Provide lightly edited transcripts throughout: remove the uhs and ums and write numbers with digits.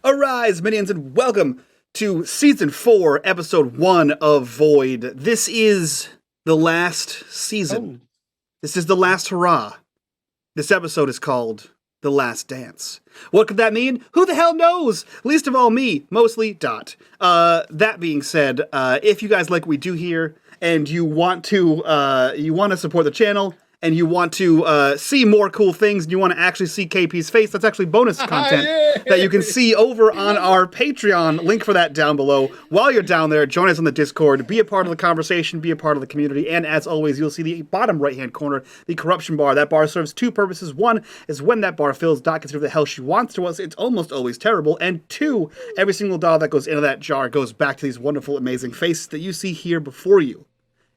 Arise, minions, and welcome to Season 4, Episode 1 of Void. This is the last season. This is the last hurrah. This episode is called The Last Dance. What could that mean? Who the hell knows? Least of all me, mostly Dot. That being said, if you guys like what we do here, and you want to support the channel, and you want to see more cool things, and you want to actually see KP's face, that's actually bonus content that you can see over on our Patreon. Link for that down below. While you're down there, join us on the Discord, be a part of the conversation, be a part of the community, and as always, you'll see the bottom right-hand corner, the corruption bar. That bar serves two purposes. One is when that bar fills, Dot gets rid of the hell she wants to us. It's almost always terrible. And two, every single dollar that goes into that jar goes back to these wonderful, amazing faces that you see here before you.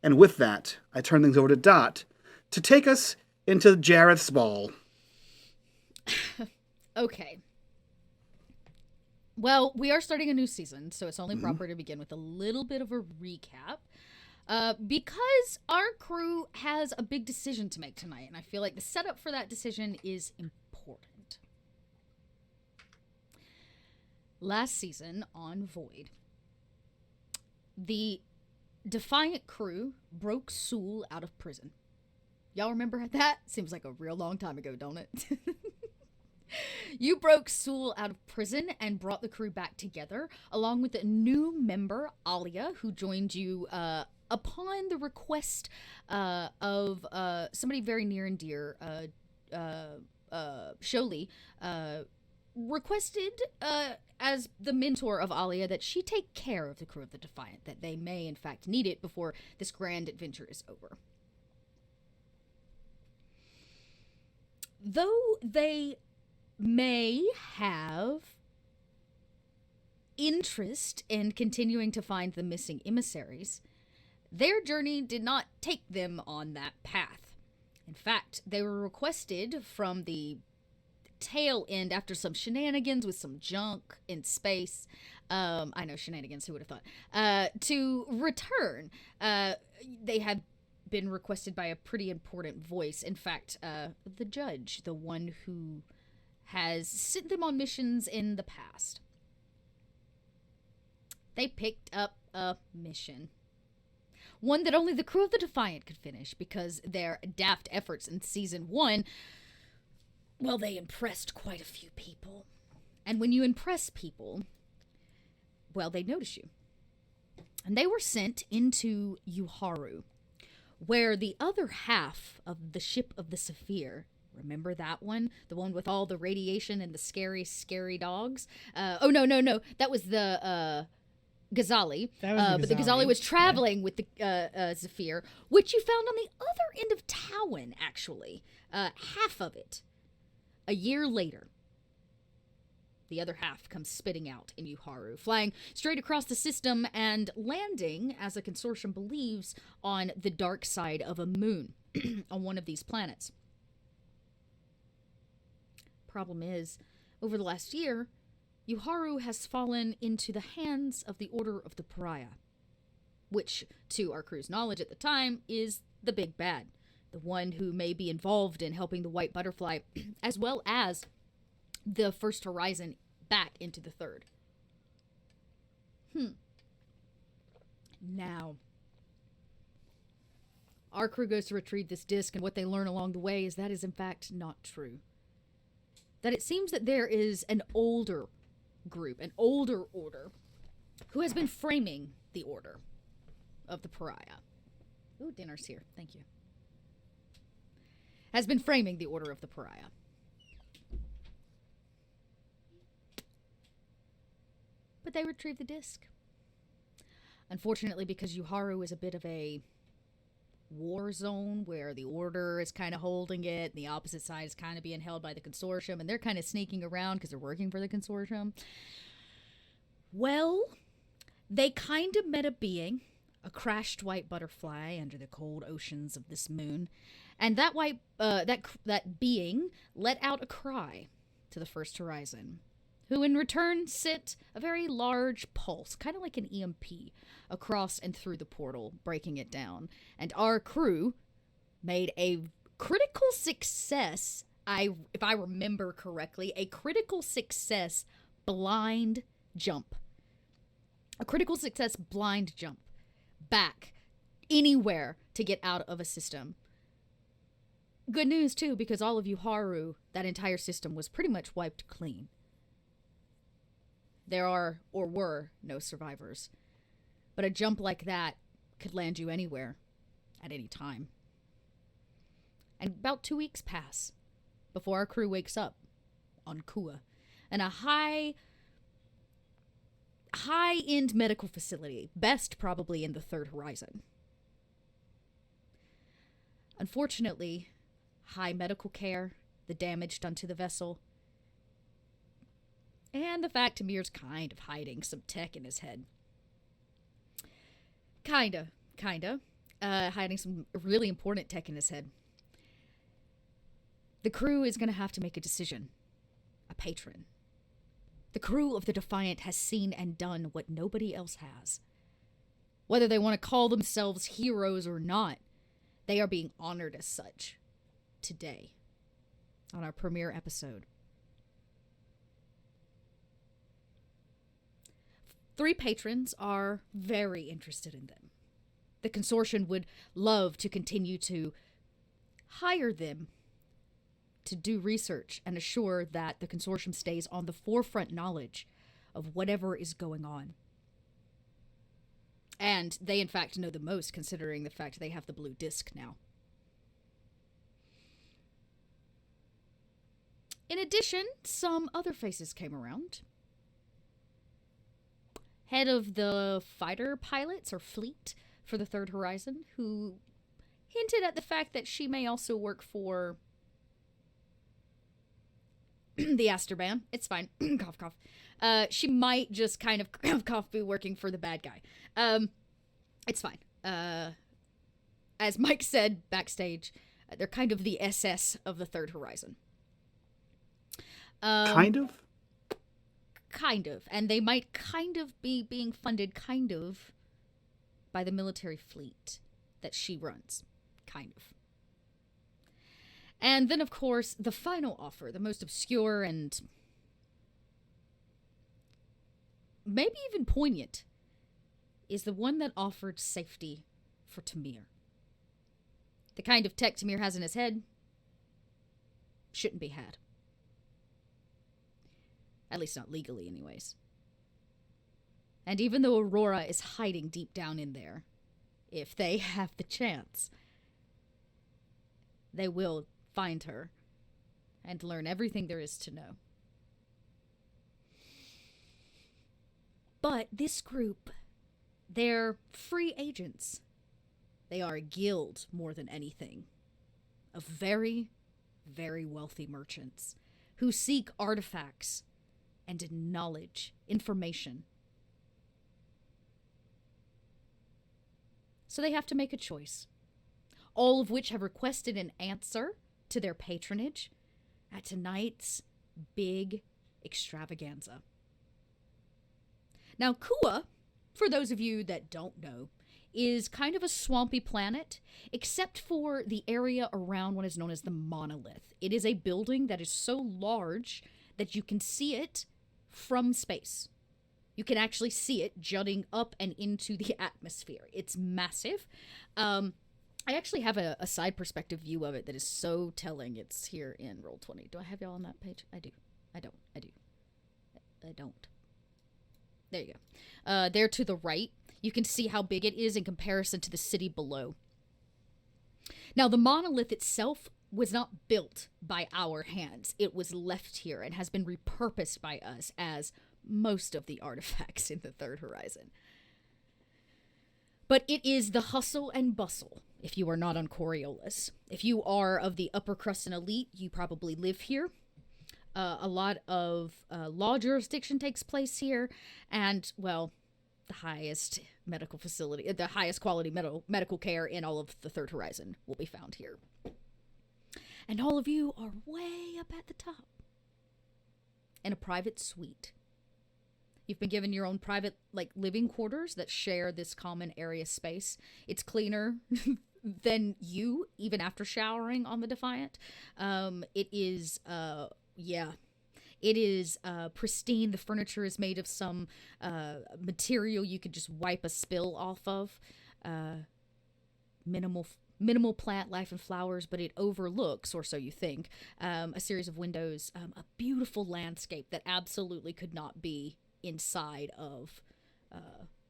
And with that, I turn things over to Dot to take us into Jareth's ball. Okay. Well, we are starting a new season, so it's only proper to begin with a little bit of a recap. Because our crew has a big decision to make tonight, and I feel like the setup for that decision is important. Last season on Void, the Defiant crew broke Sul out of prison. Y'all remember that? Seems like a real long time ago, don't it? You broke Sul out of prison and brought the crew back together, along with a new member, Alia, who joined you upon the request of somebody very near and dear, Sholi, requested as the mentor of Alia that she take care of the crew of the Defiant, that they may in fact need it before this grand adventure is over. Though they may have interest in continuing to find the missing emissaries, their journey did not take them on that path. In fact, they were requested from the tail end after some shenanigans with some junk in space. I know, shenanigans, who would have thought? To return. They had been requested by a pretty important voice. In fact, the judge, the one who has sent them on missions in the past. They picked up a mission. One that only the crew of the Defiant could finish because their daft efforts in Season 1, well, they impressed quite a few people. And when you impress people, well, they notice you. And they were sent into Uhara, where the other half of the ship of the Zafirah, remember that one? The one with all the radiation and the scary, scary dogs? No. That was the Ghazali. But the Ghazali was traveling with the Zafirah, which you found on the other end of Towin, actually. Half of it. A year later, the other half comes spitting out in Uhara, flying straight across the system and landing, as a consortium believes, on the dark side of a moon on one of these planets. Problem is, over the last year, Uhara has fallen into the hands of the Order of the Pariah, which, to our crew's knowledge at the time, is the big bad, the one who may be involved in helping the White Butterfly, as well as the First Horizon back into the Third. Now, our crew goes to retrieve this disc, and what they learn along the way is that is in fact not true. That it seems that there is an older group, an older order, who has been framing the Order of the Pariah. Ooh, dinner's here. Thank you. Has been framing the Order of the Pariah. But they retrieve the disc. Unfortunately, because Uhara is a bit of a war zone where the Order is kind of holding it, and the opposite side is kind of being held by the Consortium, and they're kind of sneaking around because they're working for the Consortium. Well, they kind of met a being, a crashed white butterfly under the cold oceans of this moon, and that being let out a cry to the First Horizon, who in return sent a very large pulse, kind of like an EMP, across and through the portal, breaking it down. And our crew made a critical success, if I remember correctly, a critical success blind jump. A critical success blind jump back anywhere to get out of a system. Good news, too, because all of Uhara, that entire system was pretty much wiped clean. There are, or were, no survivors. But a jump like that could land you anywhere, at any time. And about 2 weeks pass before our crew wakes up on Kua, in a high-end medical facility, best probably in the Third Horizon. Unfortunately, high medical care, the damage done to the vessel, and the fact Tamir's kind of hiding some tech in his head. Kinda. Hiding some really important tech in his head. The crew is going to have to make a decision. A patron. The crew of the Defiant has seen and done what nobody else has. Whether they want to call themselves heroes or not, they are being honored as such today on our premiere episode. 3 patrons are very interested in them. The Consortium would love to continue to hire them to do research and assure that the Consortium stays on the forefront knowledge of whatever is going on. And they, in fact, know the most, considering the fact they have the blue disc now. In addition, some other faces came around. Head of the fighter pilots or fleet for the Third Horizon, who hinted at the fact that she may also work for the Asterban. It's fine. Cough, cough. She might just kind of cough be working for the bad guy. It's fine. As Mike said backstage, they're kind of the SS of the Third Horizon. Kind of? Kind of. And they might kind of be being funded kind of by the military fleet that she runs. Kind of. And then, of course, the final offer, the most obscure and maybe even poignant, is the one that offered safety for Tamir. The kind of tech Tamir has in his head shouldn't be had. At least not legally, anyways. And even though Aurora is hiding deep down in there, if they have the chance, they will find her and learn everything there is to know. But this group, they're free agents. They are a guild more than anything, of very, very wealthy merchants who seek artifacts and knowledge, information. So they have to make a choice, all of which have requested an answer to their patronage at tonight's big extravaganza. Now, Kua, for those of you that don't know, is kind of a swampy planet, except for the area around what is known as the monolith. It is a building that is so large that you can see it from space. You can actually see it jutting up and into the atmosphere. It's massive. I actually have a side perspective view of it that is so telling. It's here in Roll20. Do I have y'all on that page? I do. I don't. I do. I don't. There you go. There to the right, you can see how big it is in comparison to the city below. Now, the monolith itself was not built by our hands. It was left here and has been repurposed by us as most of the artifacts in the Third Horizon. But it is the hustle and bustle if you are not on Coriolis. If you are of the upper crust and elite, you probably live here. A lot of law jurisdiction takes place here, and, well, the highest medical facility, the highest quality medical care in all of the Third Horizon will be found here. And all of you are way up at the top in a private suite. You've been given your own private, living quarters that share this common area space. It's cleaner than you, even after showering on the Defiant. It is, It is pristine. The furniture is made of some material you could just wipe a spill off of. Minimal plant life and flowers, but it overlooks, or so you think, a series of windows, a beautiful landscape that absolutely could not be inside of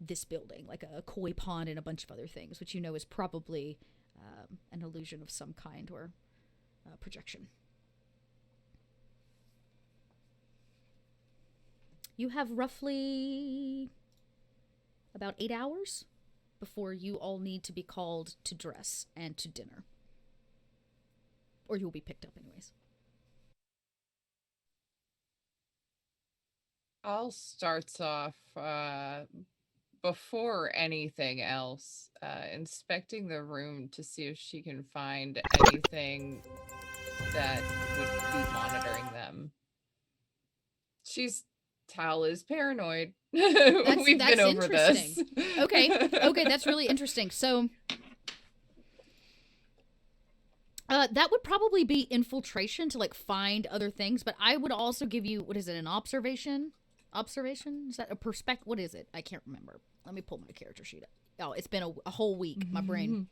this building, like a koi pond and a bunch of other things, which you know is probably an illusion of some kind or projection. You have roughly about 8 hours before you all need to be called to dress and to dinner. Or you will be picked up anyways. I'll start off before anything else, inspecting the room to see if she can find anything that would be monitoring them. Tal is paranoid. We've been over this. Okay, that's really interesting. So that would probably be infiltration to like find other things, but I would also give you, what is it, an observation? Observation? Is that a perspective? What is it? I can't remember. Let me pull my character sheet up. Oh, it's been a whole week. My brain.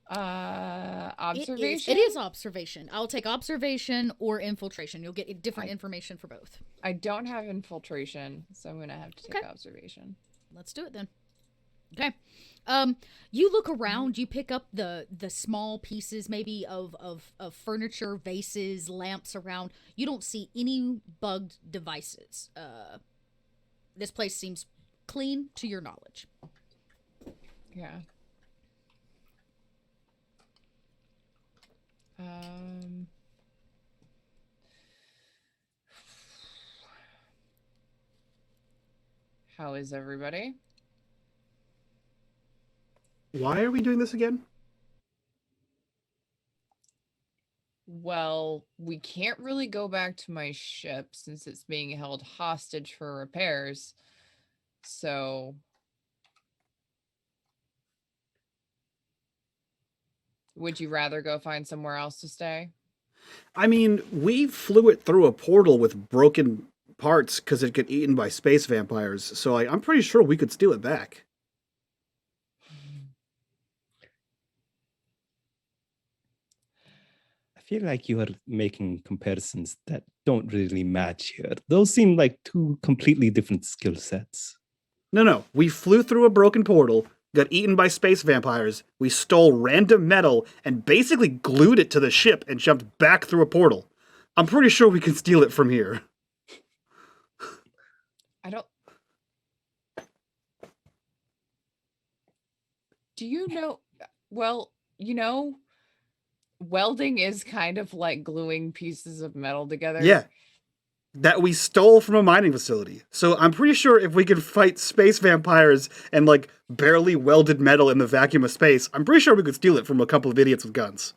Observation? It is observation. I'll take observation or infiltration. You'll get different information for both. I don't have infiltration, so I'm going to have to take observation. Let's do it then. Okay. You look around, you pick up the small pieces maybe of furniture, vases, lamps around. You don't see any bugged devices. This place seems clean to your knowledge. Yeah. How is everybody? Why are we doing this again? Well, we can't really go back to my ship since it's being held hostage for repairs. So would you rather go find somewhere else to stay? I mean, we flew it through a portal with broken parts because it got eaten by space vampires, so I'm pretty sure we could steal it back. I feel like you are making comparisons that don't really match here. Those seem like two completely different skill sets. No. We flew through a broken portal, got eaten by space vampires, we stole random metal, and basically glued it to the ship and jumped back through a portal. I'm pretty sure we can steal it from here. I don't... Do you know... Well, you know... Welding is kind of like gluing pieces of metal together. Yeah. That we stole from a mining facility. So I'm pretty sure if we could fight space vampires and like barely welded metal in the vacuum of space, I'm pretty sure we could steal it from a couple of idiots with guns.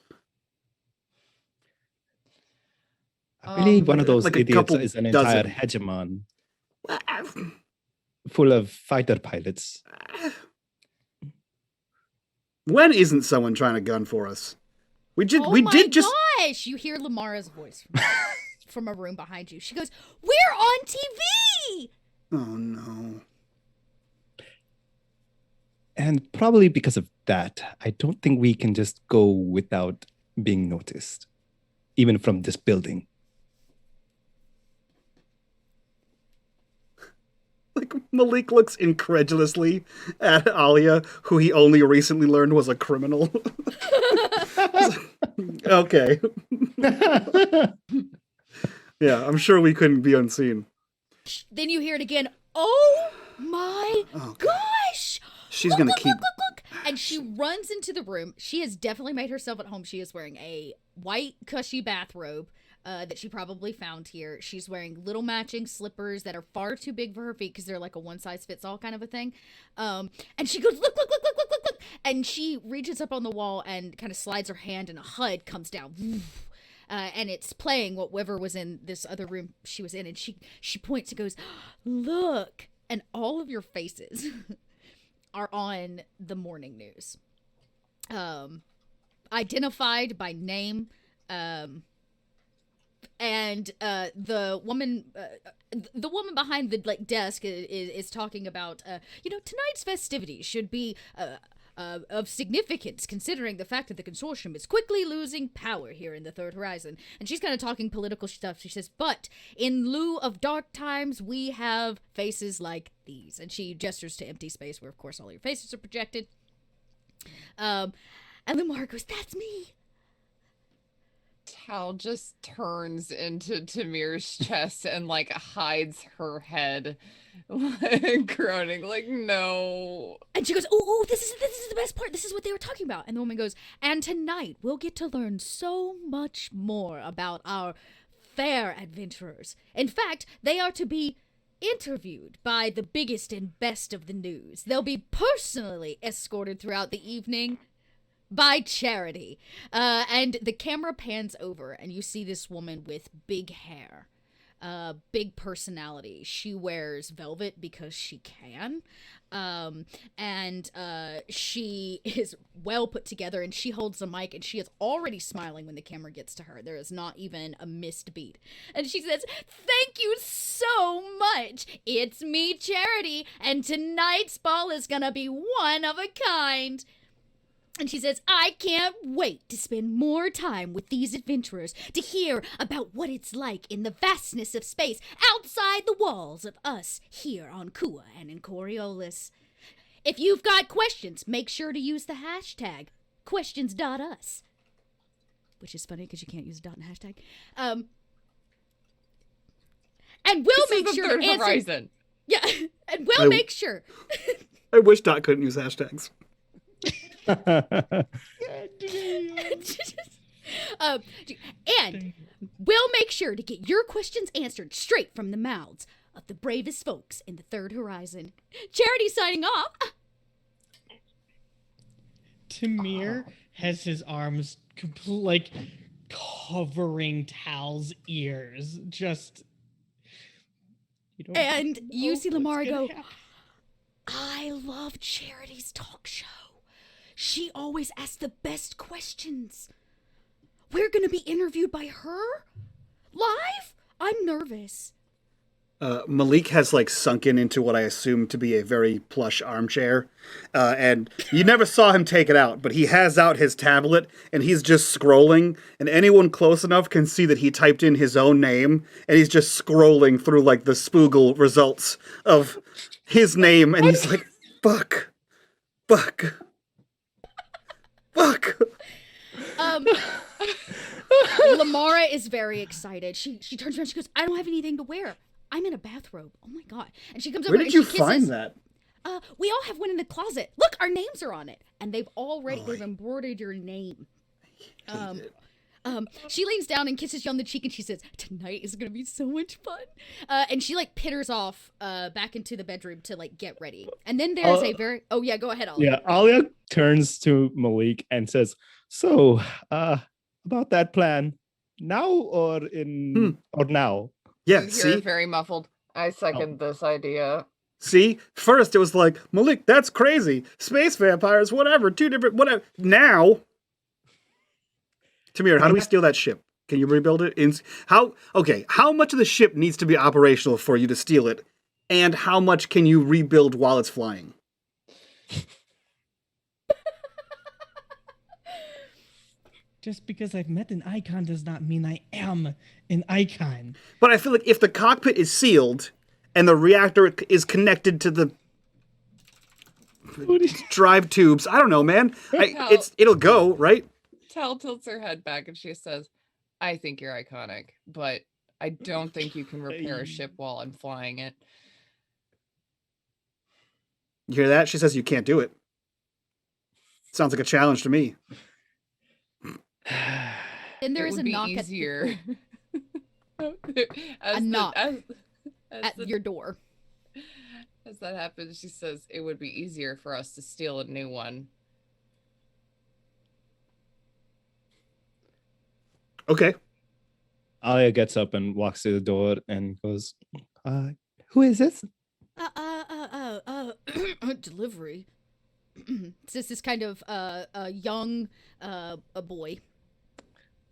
I believe one of those like idiots is an entire dozen. hegemon full of fighter pilots. When isn't someone trying to gun for us? Gosh! You hear Lamara's voice from a room behind you. She goes, "We're on TV!" Oh, no. And probably because of that, I don't think we can just go without being noticed, even from this building. Like, Malik looks incredulously at Alia, who he only recently learned was a criminal. Okay. Yeah, I'm sure we couldn't be unseen. Then you hear it again. Oh my gosh! She's gonna keep... Look. And she runs into the room. She has definitely made herself at home. She is wearing a white cushy bathrobe that she probably found here. She's wearing little matching slippers that are far too big for her feet because they're like a one-size-fits-all kind of a thing. And she goes, look. And she reaches up on the wall and kind of slides her hand and a HUD comes down. And it's playing whatever was in this other room she was in. And she points and goes, look. And all of your faces are on the morning news. Identified by name. And the woman behind the desk is talking about tonight's festivities should be of significance, considering the fact that the Consortium is quickly losing power here in the Third Horizon. And she's kind of talking political stuff. She says, but in lieu of dark times, we have faces like these. And she gestures to empty space where, of course, all your faces are projected. And Lamar goes, that's me. Tal just turns into Tamir's chest and like hides her head, groaning like, no. And she goes, oh, this is the best part. This is what they were talking about. And the woman goes, and tonight we'll get to learn so much more about our fair adventurers. In fact, they are to be interviewed by the biggest and best of the news. They'll be personally escorted throughout the evening by Charity. And the camera pans over and you see this woman with big hair, big personality. She wears velvet because she can. And she is well put together, and she holds the mic, and she is already smiling when the camera gets to her. There is not even a missed beat. And she says, thank you so much. It's me, Charity, and tonight's ball is gonna be one of a kind. And she says, I can't wait to spend more time with these adventurers, to hear about what it's like in the vastness of space outside the walls of us here on Kua and in Coriolis. If you've got questions, make sure to use the hashtag questions.us. Which is funny because you can't use a dot in hashtag. And we'll make sure to answer. Horizon. Yeah, and we'll make sure. I wish Dot couldn't use hashtags. And we'll make sure to get your questions answered straight from the mouths of the bravest folks in the Third Horizon. Charity signing off. Tamir has his arms covering Tal's ears. Just and you see Lamar go, I love Charity's talk show. She always asks the best questions. We're going to be interviewed by her? Live? I'm nervous. Malik has sunken into what I assume to be a very plush armchair. And you never saw him take it out, but he has out his tablet and he's just scrolling. And anyone close enough can see that he typed in his own name and he's just scrolling through the Spoogle results of his name. And he's like, fuck. Lamara is very excited. She turns around, she goes, I don't have anything to wear. I'm in a bathrobe. Oh my god. And she comes over. Where did you find that? We all have one in the closet. Look, our names are on it. And they've embroidered your name. She leans down and kisses you on the cheek and she says, tonight is gonna be so much fun. And she pitters off back into the bedroom to get ready. And then there's a very go ahead, Alia. Yeah, Alia turns to Malik and says, so about that plan, now or now? Yeah, You see? hear it very muffled. I second this idea. See? First it was Malik, that's crazy. Space vampires, whatever, two different, whatever. Now, Tamir, how do we steal that ship? Can you rebuild it? How much of the ship needs to be operational for you to steal it? And how much can you rebuild while it's flying? Just because I've met an icon does not mean I am an icon. But I feel like if the cockpit is sealed and the reactor is connected to the drive tubes, I don't know, man. It'll go, right? Tal tilts her head back and she says, I think you're iconic, but I don't think you can repair a ship while I'm flying it. You hear that? She says you can't do it. Sounds like a challenge to me. And there is a knock easier. A knock at your door. As that happens, she says it would be easier for us to steal a new one. Okay. Alia gets up and walks to the door and goes, who is this? Delivery. It's just this kind of a young a boy.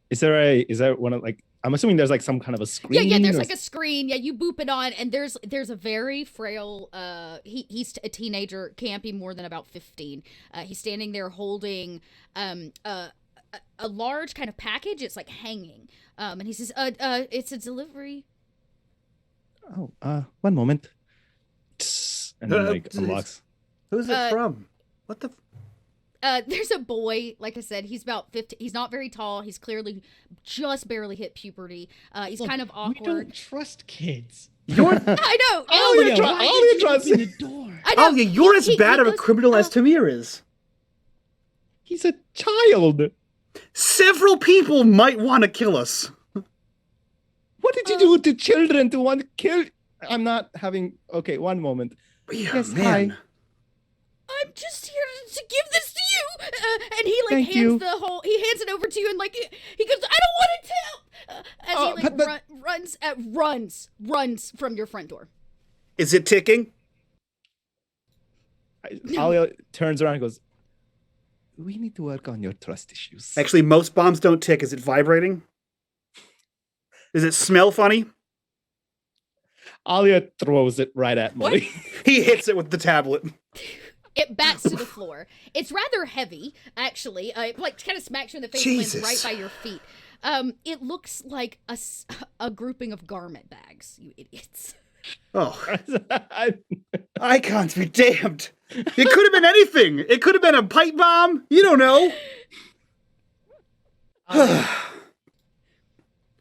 Is there one of I'm assuming there's like some kind of a screen. Yeah, there's or like a screen. Yeah, you boop it on, and there's a very frail. He's a teenager, can't be more than about 15. He's standing there holding a large kind of package. It's like hanging. And he says, it's a delivery. Oh, one moment. And then like unlocks. Who's it from? What the? There's a boy, like I said, he's about 15. He's not very tall. He's clearly just barely hit puberty. He's kind of awkward. We don't trust kids. I know. Alia trusts in the door. I know. Oh yeah, you're as bad of a criminal as Tamir is. He's a child. Several people might want to kill us. What did you do to children to want to kill? I'm not having. Okay, one moment. Yeah, Yes, man. hi. I'm just here to give this to you. And he like Thank hands you. he hands it over to you, and like he goes, I don't want to tell. As he like runs from your front door. Is it ticking? Alia turns around and goes, we need to work on your trust issues. Actually, most bombs don't tick. Is it vibrating? Does it smell funny? Alia throws it right at Molly. He hits it with the tablet. It bats to the floor. It's rather heavy, actually. It like kind of smacks you in the face, Jesus. and lands right by your feet. It looks like a grouping of garment bags. You idiots. Oh, icons be damned. It could have been anything. It could have been a pipe bomb. You don't know.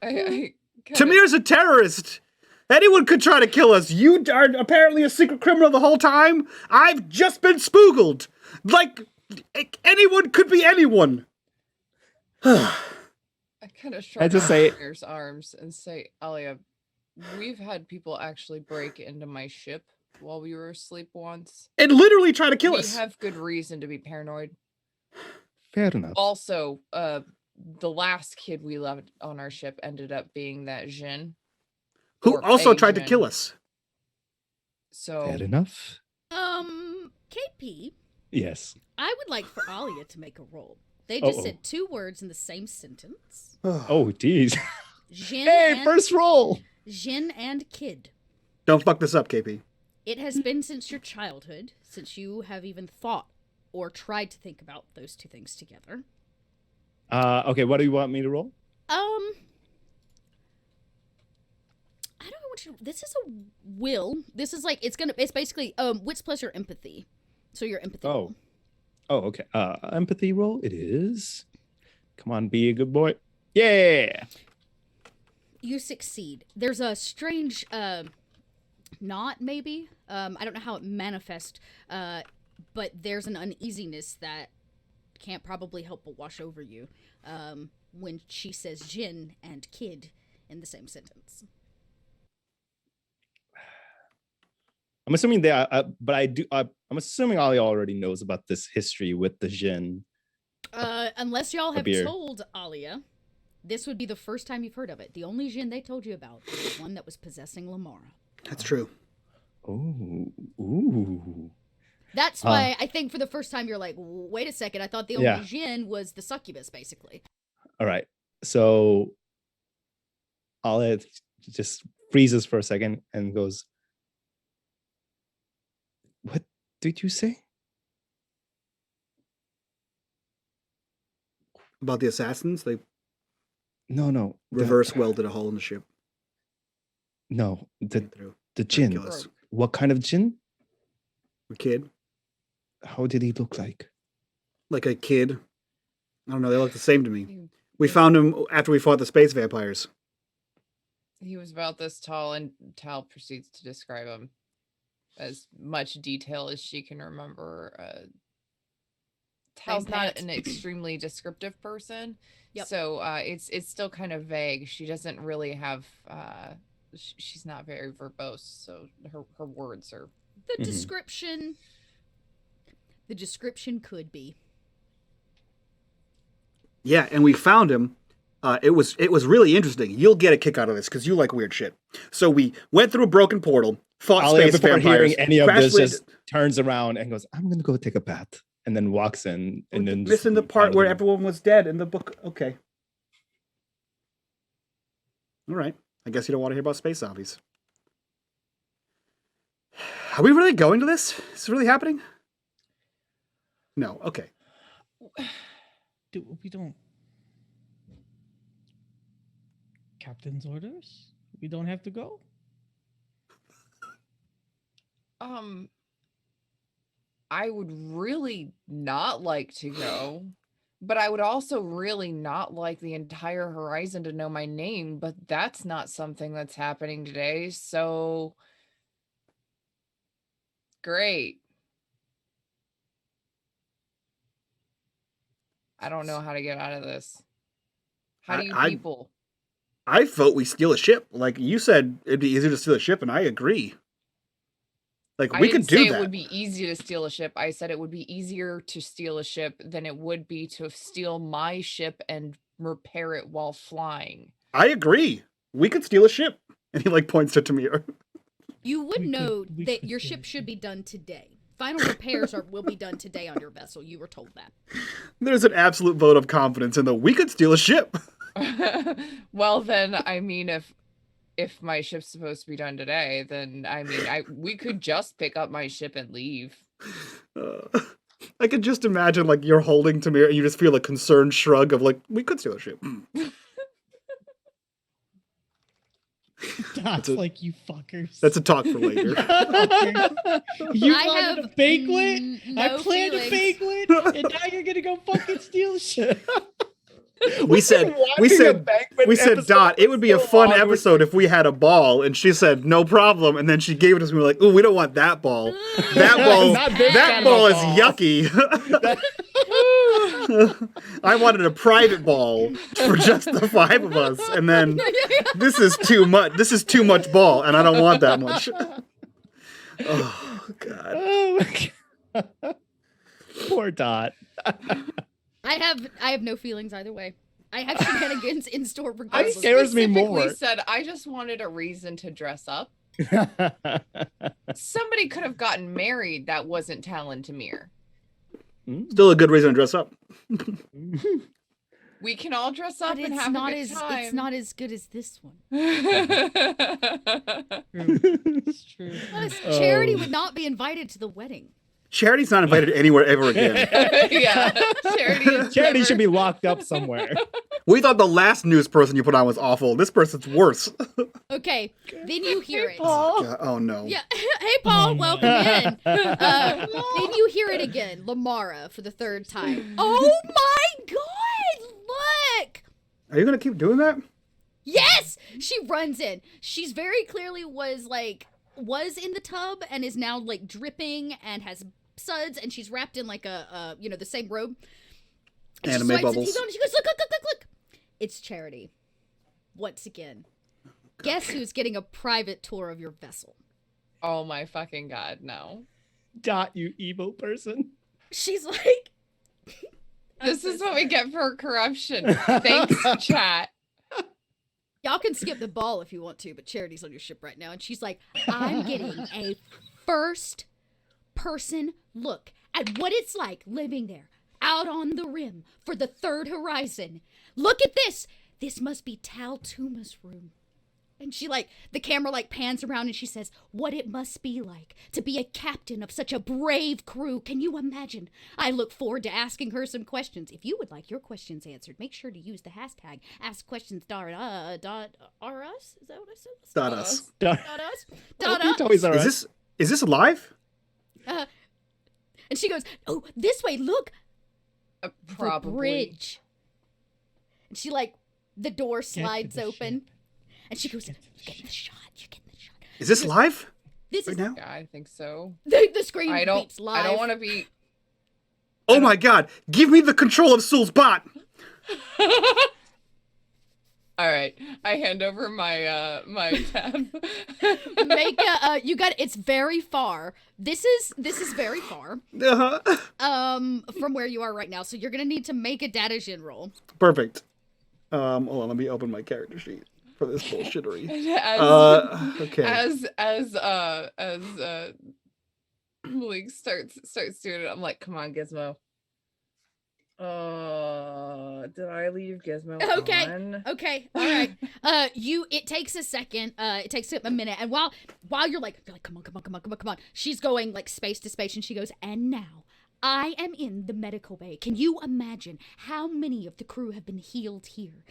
Tamir's a terrorist. Anyone could try to kill us. You are apparently a secret criminal the whole time. I've just been spoogled. Like, anyone could be anyone. I kind of I just say- Tamir's arms and say, Alia, we've had people actually break into my ship while we were asleep once. And literally try to kill We us. have good reason to be paranoid. Fair enough. Also, the last kid we left on our ship ended up being that Jin. Who or also a tried to Jin. kill us. So Fair enough. KP, Yes. I would like for Alia to make a roll. They just said 2 words in the same sentence. Oh, geez. Jin Hey, and, first roll. Jin and kid. Don't fuck this up, KP. It has been since your childhood, since you have even thought or tried to think about those 2 things together. Okay, what do you want me to roll? I don't know what you. This is a will. This is like it's basically wits plus your empathy. So your empathy. roll. Oh, okay. Empathy roll it is. Come on, be a good boy. Yeah. You succeed. There's a strange knot, maybe. I don't know how it manifests, but there's an uneasiness that can't probably help but wash over you when she says Jin and kid in the same sentence. I'm assuming they are, but I'm assuming Ali already knows about this history with the Jin. Unless y'all have beer. told Alia, this would be the first time you've heard of it. The only Jin they told you about is one that was possessing Lamara. That's true. Oh, ooh. That's why I think for the first time you're like, wait a second, I thought the only Yeah. Jin was the succubus, basically. All right. So Ali just freezes for a second and goes, "What did you say?" About the assassins, they No. reverse welded a hole in the ship. No, Came through. the Jin. Kill us. What kind of Jin? A kid. How did he look like? Like a kid. I don't know, they look the same to me. he, We found him after we fought the space vampires. he was about this tall, and Tal proceeds to describe him as much detail as she can remember. Tal's not Pat. an extremely descriptive person, Yep. so it's still kind of vague. She doesn't really have. She's not very verbose, so her words are. The Mhm. description. The description could be. Yeah, and we found him. It was really interesting. You'll get a kick out of this because you like weird shit. So we went through a broken portal, fought Ali, space before vampires. hearing any of crash this, landed- just turns around and goes, "I'm gonna go take a bath," and then walks in. And then missing the part where everyone was dead in the book. Okay. All right. I guess you don't want to hear about space zombies. Are we really going to this? Is this really happening? No. Okay. We don't. Captain's orders? We don't have to go? I would really not like to go, but I would also really not like the entire horizon to know my name, but that's not something that's happening today, so great. I don't know how to get out of this. How do you people? I vote we steal a ship. Like you said, it'd be easier to steal a ship, and I agree. Like we could do that. It would be easy to steal a ship. I said it would be easier to steal a ship than it would be to steal my ship and repair it while flying. I agree. We could steal a ship. And he like points to Tamir. You would know that your ship should be done today. Final repairs will be done today on your vessel. You were told that. There's an absolute vote of confidence in the we could steal a ship. Well, then, I mean, if my ship's supposed to be done today, then I mean, we could just pick up my ship and leave. I could just imagine like you're holding Tamir and you just feel a concerned shrug of like, we could steal a ship. That's like, you fuckers. That's a talk for later. You wanted a banquet? I planned feelings. a banquet, and now you're gonna go fucking steal shit. We said, Dot, it would be a fun episode if we had a ball, and she said, no problem, and then she gave it to us, and we were like, ooh, we don't want that ball. That ball is yucky. I wanted a private ball for just the 5 of us, and then this is too much. This is too much ball, and I don't want that much. Oh, God. Oh, my God. Poor Dot. I have no feelings either way. I have shenanigans in store regardless. It scares me more. I said I just wanted a reason to dress up. Somebody could have gotten married that wasn't Talon Tamir. Still a good reason to dress up. We can all dress up and have a good time. It's not as good as this one. It's true. Charity would not be invited to the wedding. Charity's not invited anywhere ever again. Yeah, Charity should be locked up somewhere. We thought the last news person you put on was awful. This person's worse. Okay, then you hear it. God, oh no. Yeah. Hey, Paul, welcome in. Then you hear it again, Lamara, for the 3rd time. Oh my God! Look. Are you gonna keep doing that? Yes, she runs in. She's very clearly was in the tub and is now like dripping and has suds, and she's wrapped in like a the same robe. And Anime she swipes bubbles. the TV on and she goes, look. It's Charity. Once again. Guess who's getting a private tour of your vessel? Oh my fucking God, no. Dot, you evil person. She's like... This is what we get for corruption. Thanks, chat. Y'all can skip the ball if you want to, but Charity's on your ship right now. And she's like, I'm getting a first-person look at what it's like living there, out on the rim, for the 3rd horizon. Look at this. This must be Tal Tuma's room. And she the camera pans around and she says, what it must be like to be a captain of such a brave crew. Can you imagine? I look forward to asking her some questions. If you would like your questions answered, make sure to use the hashtag AskQuestions.us. Is that what I said? Dot us. Is this live? And she goes, oh, this way, look. Probably. The bridge. And she the door slides open. Ship. And she goes, you're getting the shot. Is this live? This right is now? Yeah, I think so. The screen beeps live. I don't want to be... Oh my God. Give me the control of Soul's bot. All right. I hand over my my tab. Make you got it's very far. This is very far. From where you are right now. So you're going to need to make a data gen roll. Perfect. Hold on, let me open my character sheet for this bullshittery. Okay. As Malik starts doing it, I'm like, come on, Gizmo. Did I leave Gizmo Okay. on? Okay. All right. It takes a second. It takes a minute, and while you're like, come on. She's going like space to space, and she goes, and now I am in the medical bay. Can you imagine how many of the crew have been healed here?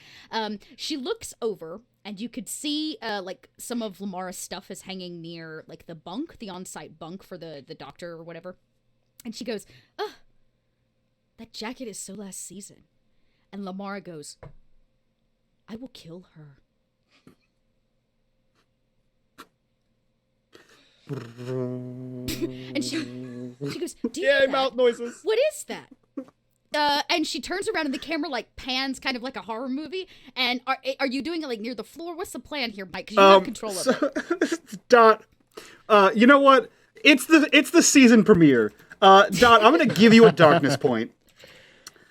She looks over, and you could see like some of Lamara's stuff is hanging near like the bunk, the on-site bunk for the doctor or whatever. And she goes, "Oh, that jacket is so last season." And Lamara goes, "I will kill her." And she goes, "Do you hear mouth that? noises. What is that?" And she turns around and the camera like pans kind of like a horror movie. And are you doing it like near the floor? What's the plan here, Mike? Because you have control of it. Dot. You know what? It's the season premiere. Dot, I'm gonna give you a darkness point.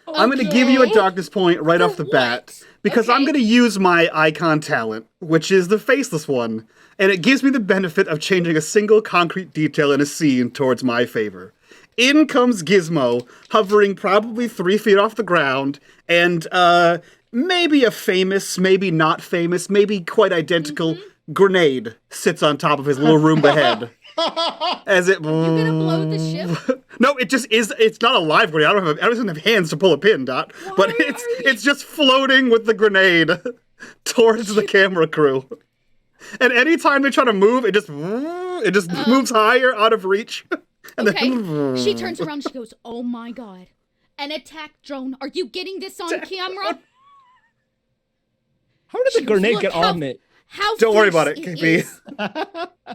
I'm going to give you a darkness point right off the bat, because I'm going to use my icon talent, which is the faceless one, and it gives me the benefit of changing a single concrete detail in a scene towards my favor. In comes Gizmo, hovering probably 3 feet off the ground, and maybe a famous, maybe not famous, maybe quite identical grenade sits on top of his little Roomba head. As it, You gonna blow the ship? No, it just is. It's not a live grenade. I don't have hands to pull a pin, Dot. But it's just floating with the grenade towards the camera crew. And anytime they try to move, it just moves higher, out of reach. And Okay. She turns around and she goes, "Oh my god. An attack drone. Are you getting this on camera?" How did the grenade get on it? How Don't worry about fierce it, KB. is.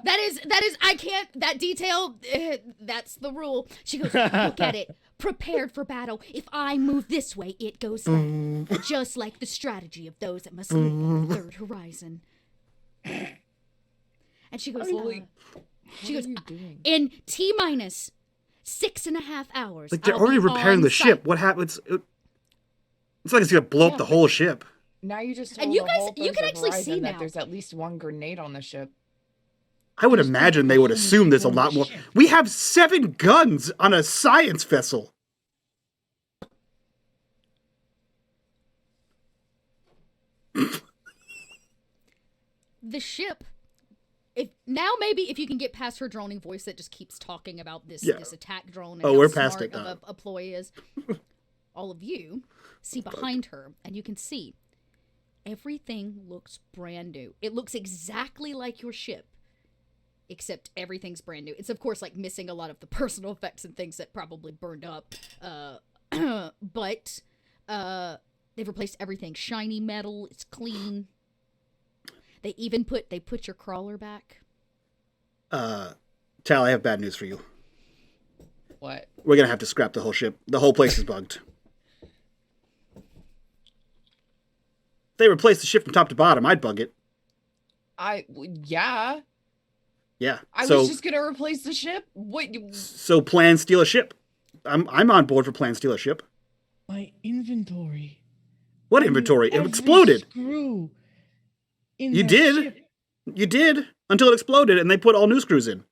That is, I can't, that detail, that's the rule. She goes, "Look at it. Prepared for battle. If I move this way, it goes that. Just like the strategy of those that must live on the third horizon." And she goes, What are you doing? "In T-minus 6.5 hours. Like, they're I'll already be repairing on the ship. site." What happens? It's like it's going to blow up the whole ship. Now you just told And you the guys- whole you can Thurs actually Horizon see that now. there's at least one grenade on the ship. I would imagine they would assume there's a lot more. We have 7 guns on a science vessel. The ship, maybe if you can get past her droning voice that just keeps talking about this attack drone and how we're smart past it of now. a ploy is, all of you see behind her, and you can see everything looks brand new. It looks exactly like your ship, except everything's brand new. It's of course like missing a lot of the personal effects and things that probably burned up, but they've replaced everything. Shiny metal, it's clean. They even put your crawler back. Tal, I have bad news for you. What? We're going to have to scrap the whole ship. The whole place is bugged. If they replaced the ship from top to bottom, I'd bug it. Yeah. Yeah. I so, was just gonna replace the ship. What? So plan steal a ship. I'm on board for plan steal a ship. My inventory. What I knew inventory? It every exploded. Screw in You that did. ship. You did until it exploded, and they put all new screws in.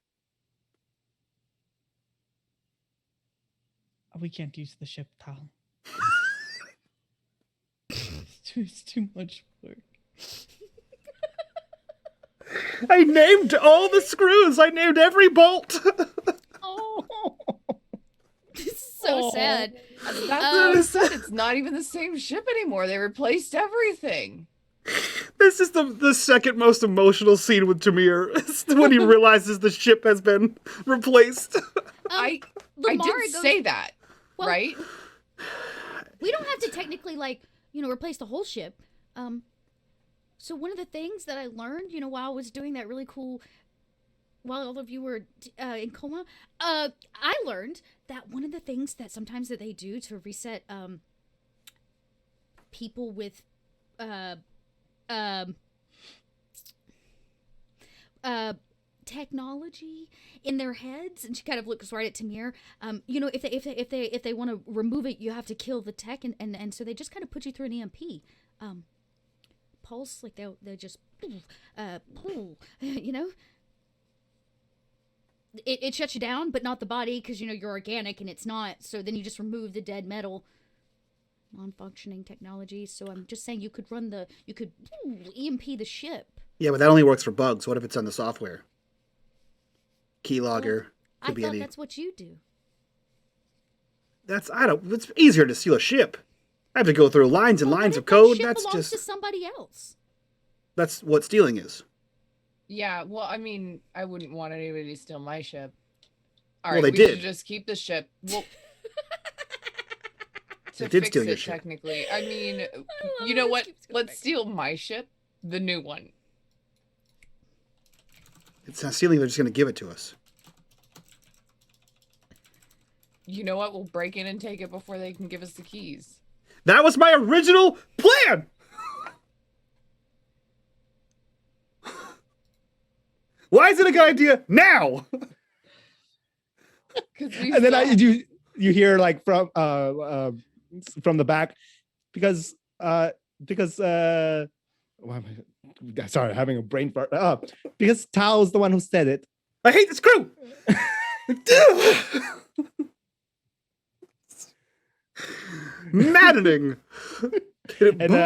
We can't use the ship, Tal. It's too much work. I named all the screws. I named every bolt. Oh. So sad. That's what I said. It's not even the same ship anymore. They replaced everything. This is the second most emotional scene with Tamir. It's when he realizes the ship has been replaced. I Lamar did goes- say that, Well, right? We don't have to technically replace the whole ship. So one of the things that I learned, while I was doing that really cool, while all of you were in coma, I learned that one of the things that sometimes that they do to reset people with technology in their heads, and she kind of looks right at Tamir. If they want to remove it, you have to kill the tech, and so they just kind of put you through an EMP. Pulse, like they just it shuts you down, but not the body, because you're organic and it's not. So then you just remove the dead metal, non-functioning technology. So I'm just saying you could EMP the ship. Yeah, but that only works for bugs. What if it's on the software? Keylogger. I thought that's what you do. It's easier to steal a ship. I have to go through lines and lines of code. That belongs to somebody else. That's what stealing is. Yeah, well, I mean, I wouldn't want anybody to steal my ship. All Well, right, they we did. should just keep the ship. Well, They to did fix steal your it ship. technically. I mean, you know what? Let's steal my ship, the new one. It's not stealing. They're just going to give it to us. You know what? We'll break in and take it before they can give us the keys. That was my original plan! Why is it a good idea now? And then you hear like from the back because why am I, sorry, having a brain fart. Because Tao's the one who said it. I hate this crew! Maddening! And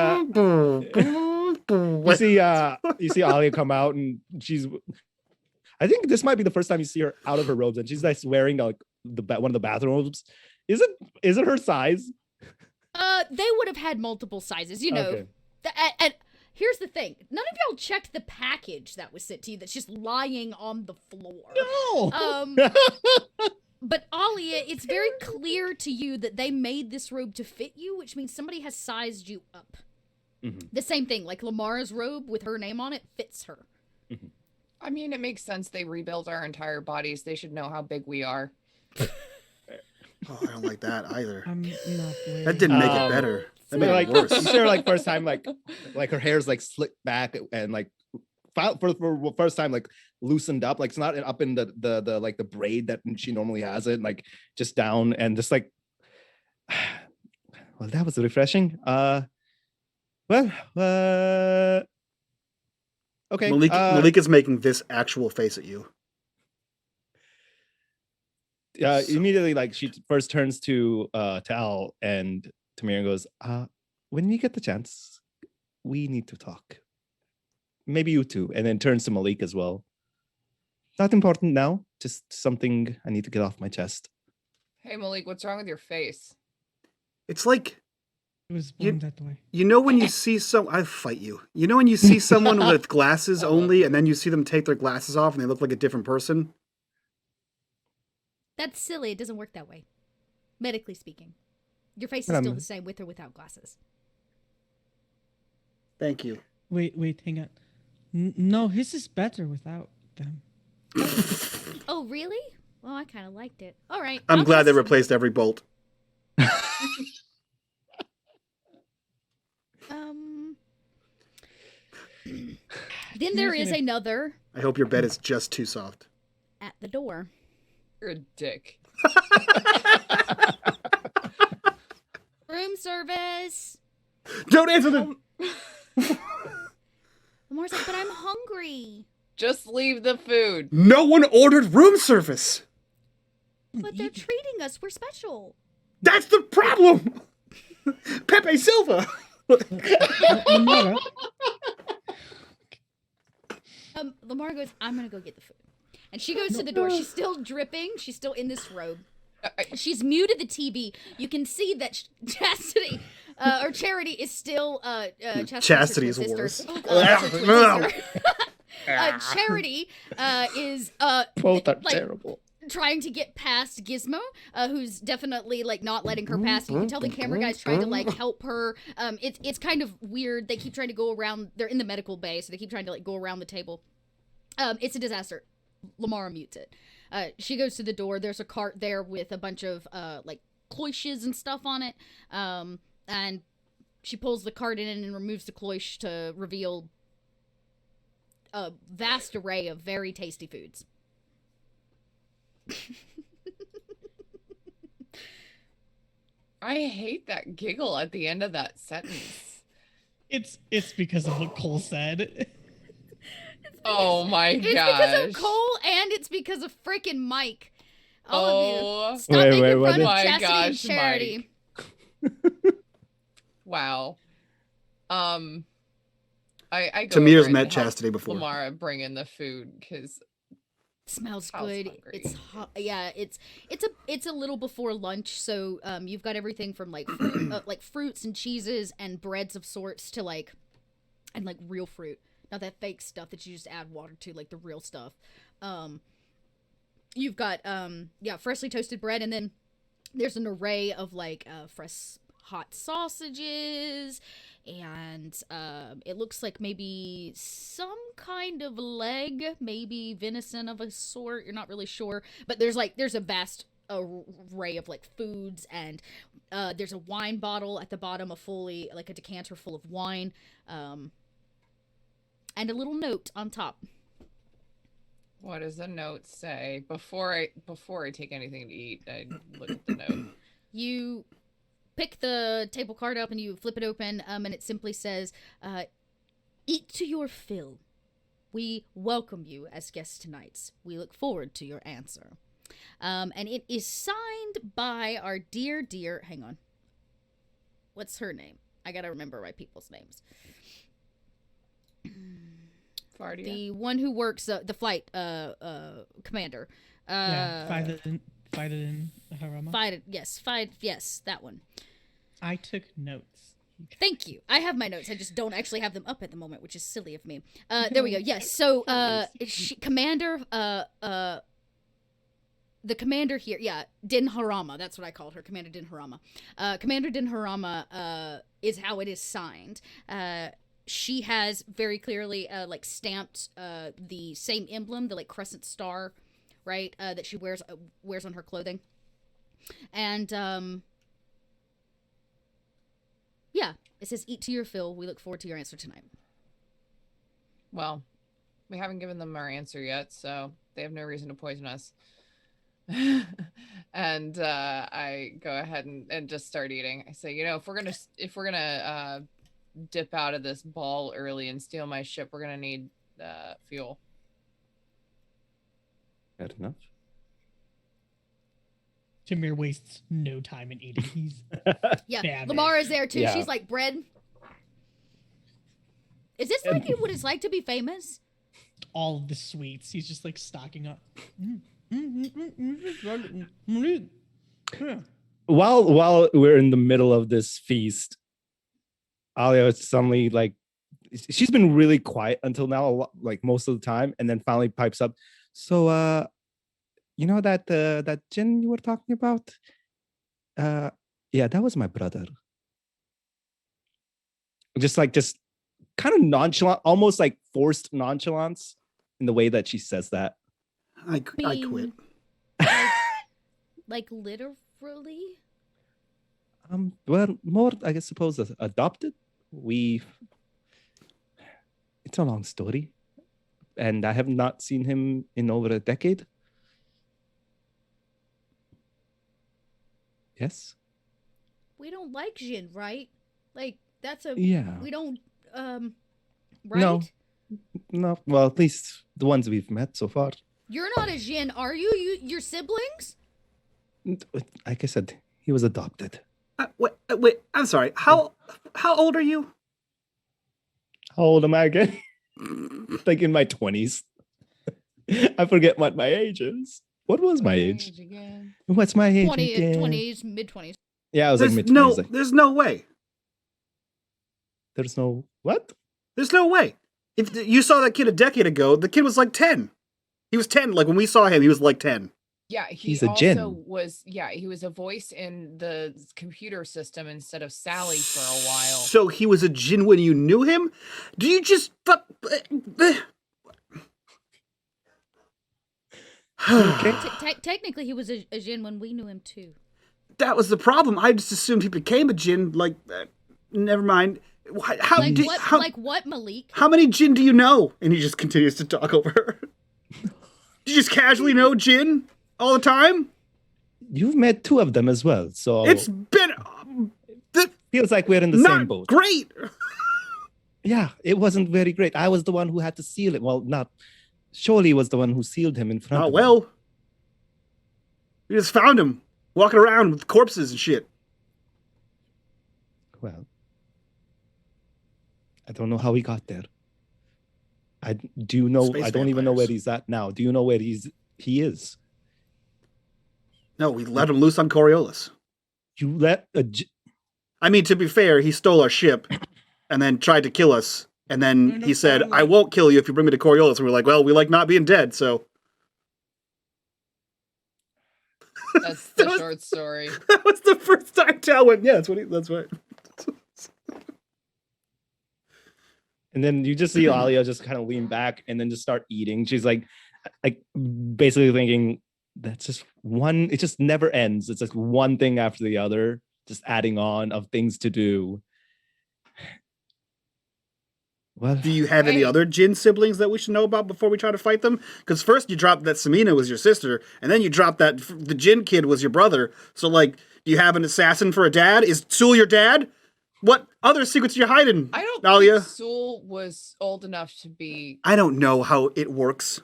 you see Alia come out, and I think this might be the first time you see her out of her robes, and she's like wearing like one of the bathrobes. Is it her size? They would have had multiple sizes, you know. Okay. And here's the thing: none of y'all checked the package that was sent to you. That's just lying on the floor. No. But Alia, it's very clear to you that they made this robe to fit you, which means somebody has sized you up. Mm-hmm. The same thing, like Lamara's robe with her name on it fits her. Mm-hmm. I mean, it makes sense. They rebuilt our entire bodies. They should know how big we are. Oh, I don't like that either. I'm not wearing That didn't make it better. That made like it worse. you see her like first time like her hair's like slicked back and like for first time like loosened up, like it's not up in the like the braid that she normally has it, like just down and just like well, that was refreshing. Okay. Malik is making this actual face at you. Immediately, like she first turns to Al and Tamir and goes, when we get the chance, we need to talk. Maybe you too. And then turns to Malik as well. Not important now, just something I need to get off my chest. Hey, Malik, what's wrong with your face? It's like, It was born that way. you know when you see I fight you. You know when you see someone with glasses only and then you see them take their glasses off and they look like a different person? That's silly. It doesn't work that way. Medically speaking. Your face is still the same with or without glasses. Thank you. Wait, hang on. No, his is better without them. Oh, really? Well, I kind of liked it. All right. I'm glad they replaced every bolt. Then there is another I hope your bed is just too soft. at the door. You're a dick. Room service. Don't answer the... Lamar's like, but I'm hungry. Just leave the food. No one ordered room service. But they're treating us. We're special. That's the problem. Pepe Silva. Lamara, Lamar goes, I'm going to go get the food. And she goes to the door. She's still dripping. She's still in this robe. She's muted the TV. You can see that Chastity, or Charity is still, Chastity is worse. Charity is Both are like, terrible. trying to get past Gizmo, who's definitely like not letting her pass. You can tell the camera guy's trying to like help her. It's kind of weird. They keep trying to go around. They're in the medical bay, so they keep trying to like go around the table. It's a disaster. Lamara mutes it. She goes to the door. There's a cart there with a bunch of like cloches and stuff on it. And she pulls the cart in and removes the cloche to reveal a vast array of very tasty foods. I hate that giggle at the end of that sentence. it's because of what Cole said. Oh my gosh. It's because of Cole and it's because of frickin' Mike. All of you. Stop Wait, making what fun is- of My Chastity and gosh, Charity. Wow. I go Tamir's over and met help Chastity before. Lamara bring in the food because Smells Hal's good. hungry. It's hot. Yeah, it's a little before lunch, so you've got everything from like like fruits and cheeses and breads of sorts to like real fruit, not that fake stuff that you just add water to, like the real stuff. You've got freshly toasted bread, and then there's an array of like fresh hot sausages, and it looks like maybe some kind of leg, maybe venison of a sort. You're not really sure, but there's a vast array of like foods, and there's a wine bottle at the bottom, a decanter full of wine, and a little note on top. What does the note say? Before I take anything to eat, I look at the note. You pick the table card up and you flip it open, and it simply says, "Eat to your fill. We welcome you as guests tonight. We look forward to your answer." And it is signed by our dear, hang on. What's her name? I gotta remember my people's names. Pariah? The one who works the flight commander. Fighted Harama. Yes, that one. I took notes. Thank you. I have my notes. I just don't actually have them up at the moment, which is silly of me. There we go. Yes. So, Commander, the commander here, Din Harama. That's what I called her, Commander Din Harama. Commander Din Harama is how it is signed. She has very clearly stamped the same emblem, the crescent star, right? That she wears on her clothing, and it says, "Eat to your fill. We look forward to your answer tonight." Well, we haven't given them our answer yet, so they have no reason to poison us. And I go ahead and just start eating. I say, if we're gonna dip out of this ball early and steal my ship, we're gonna need fuel. Fair enough. Tamir wastes no time in eating. He's Yeah, Lamar is there too. Yeah. She's like, "Bread. Is this like what it's like to be famous?" all of the sweets. He's just stocking up. While we're in the middle of this feast, Alia is suddenly she's been really quiet until now, most of the time, and then finally pipes up. So, that Jin you were talking about? Yeah, that was my brother. Just kind of nonchalant, almost forced nonchalance in the way that she says that. I quit. Literally? Well, more, I guess, suppose adopted. It's a long story, and I have not seen him in over a decade. Yes. We don't like Jin, right? That's a Yeah. We don't right? No. No. Well, at least the ones we've met so far. You're not a Jin, are you? Your siblings? Like I said, he was adopted. Wait. I'm sorry. How old are you? How old am I again? In my 20s. I forget what my age is. What was my age? Again? What's my age 20s, mid-20s. Yeah, I was There's mid-20s. There's no way. There's no what? There's no way. If you saw that kid a decade ago, the kid was 10. He was 10. When we saw him, he was 10. Yeah, He's a Jin. He was a voice in the computer system instead of Sally for a while. So he was a Jin when you knew him? Do you just Technically, he was a Jin when we knew him too. That was the problem. I just assumed he became a Jin. Never mind. How what, Malik? How many Jin do you know? And he just continues to talk over her. Do you just casually know Jin all the time? You've met two of them as well, so it's been feels like we're in the same boat. Great. Yeah, it wasn't very great. I was the one who had to seal it. Well, not Surely was the one who sealed him in front of him. Well. We just found him walking around with corpses and shit. Well, I don't know how he got there. I don't even know where he's at now. Do you know where he is? No, we let him loose on Coriolis. You let I mean, to be fair, he stole our ship and then tried to kill us. And then he said, I won't kill you if you bring me to Coriolis. And we're like, well, we like not being dead, so. That's the short story. That was the first time Tal went, yeah, that's right. And then you just see Alia just kind of lean back and then just start eating. She's like basically thinking, that's just one, it just never ends. It's like one thing after the other, just adding on of things to do. Well, do you have any other Jinn siblings that we should know about before we try to fight them? Because first you dropped that Samina was your sister, and then you dropped that the Jinn kid was your brother. So, like, do you have an assassin for a dad? Is Sul your dad? What other secrets are you hiding, I don't Alia? think Sul was old enough to be... I don't know how it works.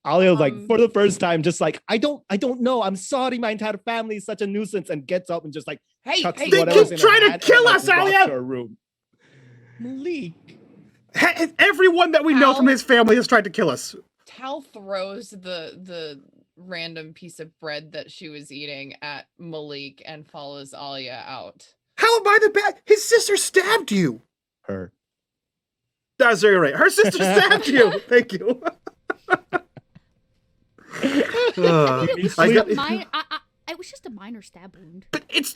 Alia, like, for the first time, just like, I don't know. I'm sorry, my entire family is such a nuisance, and gets up and just like, hey, they keep trying to kill us, Alia! Malik. Everyone that we know from his family has tried to kill us. Tal throws the random piece of bread that she was eating at Malik and follows Alia out. How am I the bad? His sister stabbed you. Her. That's very right. Her sister stabbed you. Thank you. It was just a minor stab wound. But it's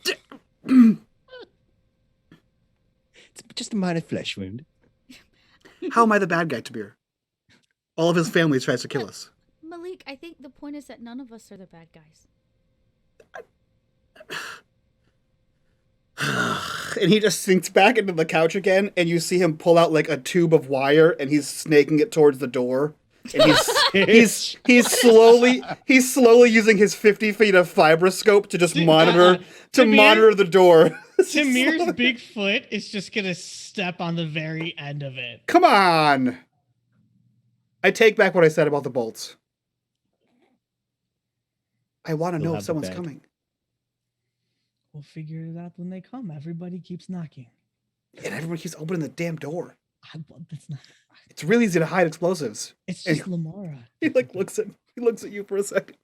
just a minor flesh wound. How am I the bad guy, Tabir? All of his family tries to kill us. Malik, I think the point is that none of us are the bad guys. And he just sinks back into the couch again, and you see him pull out like a tube of wire, and he's snaking it towards the door. And he's slowly using his 50 feet of fibroscope to just monitor the door. Tamir's big foot is just gonna step on the very end of it. Come on! I take back what I said about the bolts. I want to know if someone's coming. We'll figure it out when they come. Everybody keeps knocking. And everyone keeps opening the damn door. That's not. It's really easy to hide explosives. It's just Lamora. He looks at you for a second.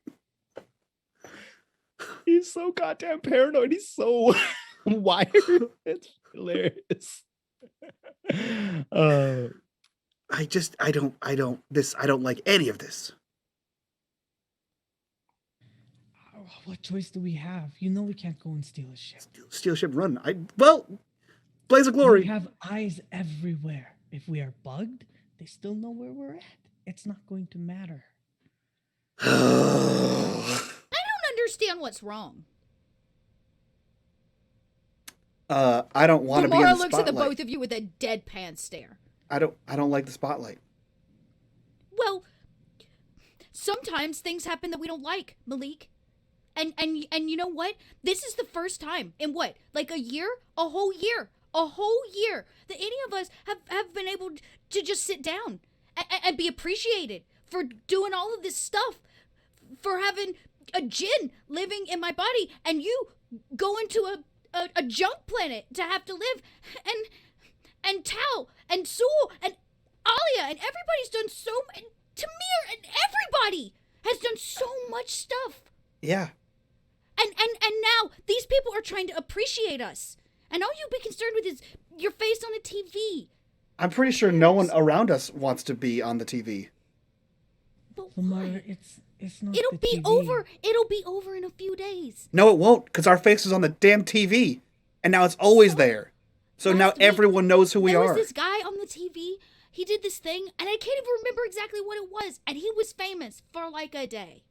He's so goddamn paranoid. He's so wired. It's hilarious. I don't like any of this. What choice do we have? You know we can't go and steal a ship. Steal a ship, run. Blaze of Glory. We have eyes everywhere. If we are bugged, they still know where we're at. It's not going to matter. I don't understand what's wrong. I don't want to be in the spotlight. looks at the both of you with a deadpan stare. I don't like the spotlight. Well, sometimes things happen that we don't like, Malik. And you know what? This is the first time in what? Like a year? A whole year that any of us have been able to just sit down and be appreciated for doing all of this stuff, for having a djinn living in my body, and you going to a junk planet to have to live, and Tal and Sul and Alia and everybody's done so, and Tamir and everybody has done so much stuff. Yeah. And now these people are trying to appreciate us. And all you be concerned with is your face on a TV. I'm pretty sure no one around us wants to be on the TV. But Lamar, it's not. It'll be over. It'll be over in a few days. No, it won't, because our face is on the damn TV, and now it's always there. So now everyone knows who we are. There was this guy on the TV. He did this thing, and I can't even remember exactly what it was. And he was famous for like a day.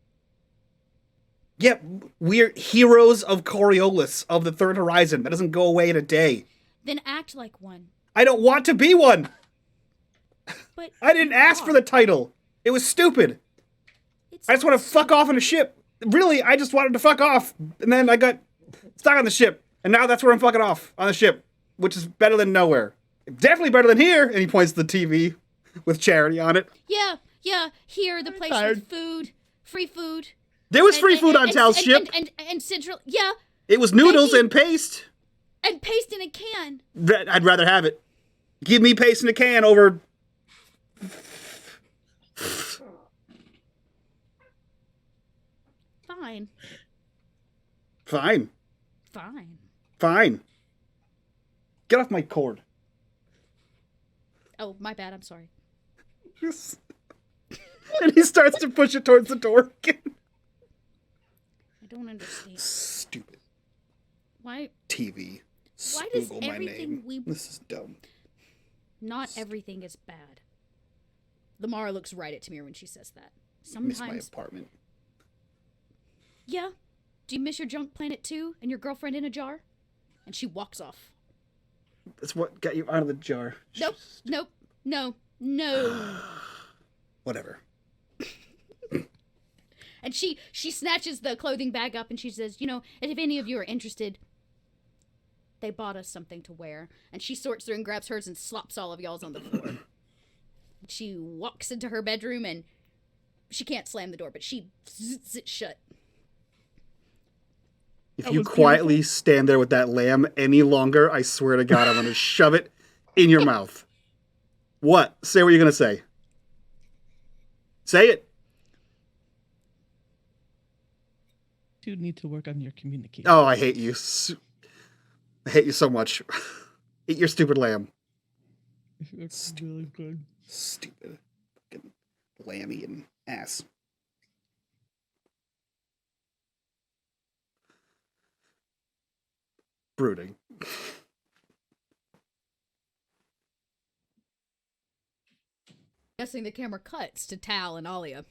Yeah, we're heroes of Coriolis, of the Third Horizon. That doesn't go away in a day. Then act like one. I don't want to be one. But I didn't ask for the title. It was stupid. I just want to fuck off on a ship. Really, I just wanted to fuck off. And then I got stuck on the ship. And now that's where I'm fucking off, on the ship. Which is better than nowhere. Definitely better than here. And he points to the TV with charity on it. Yeah. Here, the place with food. Free food. There was free food on Tal's ship. And Central, yeah. It was noodles and paste. And paste in a can. I'd rather have it. Give me paste in a can over. Fine. Fine. Fine. Fine. Get off my cord. Oh, my bad. I'm sorry. And he starts to push it towards the door again. I don't understand. Stupid. Why? TV. Why does Spoogle my everything name. This is dumb. Not everything is bad. Lamara looks right at Tamir when she says that. I miss my Sometimes. apartment. Yeah. Do you miss your junk planet too? And your girlfriend in a jar? And she walks off. That's what got you out of the jar. Nope. Nope. No. No. Whatever. And she snatches the clothing bag up and she says, you know, if any of you are interested, they bought us something to wear. And she sorts through and grabs hers and slops all of y'all's on the floor. She walks into her bedroom and she can't slam the door, but she zits it shut. If you quietly stand there with that lamb any longer, I swear to God, I'm going to shove it in your mouth. What? Say what you're going to say. Say it. You need to work on your communication. Oh, I hate you. I hate you so much. Eat your stupid lamb. It's really good. Stupid. Fucking lammy and ass. Brooding. Guessing the camera cuts to Tal and Alia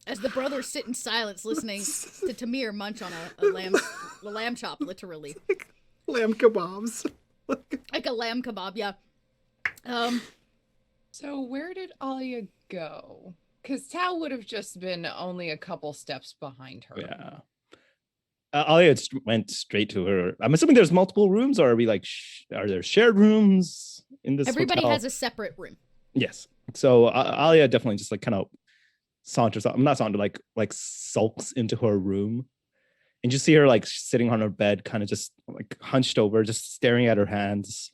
as the brothers sit in silence listening to Tamir munch on a lamb chop, literally. Like lamb kebabs. Like a lamb kebab, yeah. So where did Alia go? Because Tal would have just been only a couple steps behind her. Yeah. Alia went straight to her. I'm assuming there's multiple rooms, or are we like, are there shared rooms in this Everybody hotel? has a separate room. Yes. So Alia definitely just like kind of saunters. I'm not saunters, like sulks into her room, and you see her like sitting on her bed, kind of just like hunched over, just staring at her hands.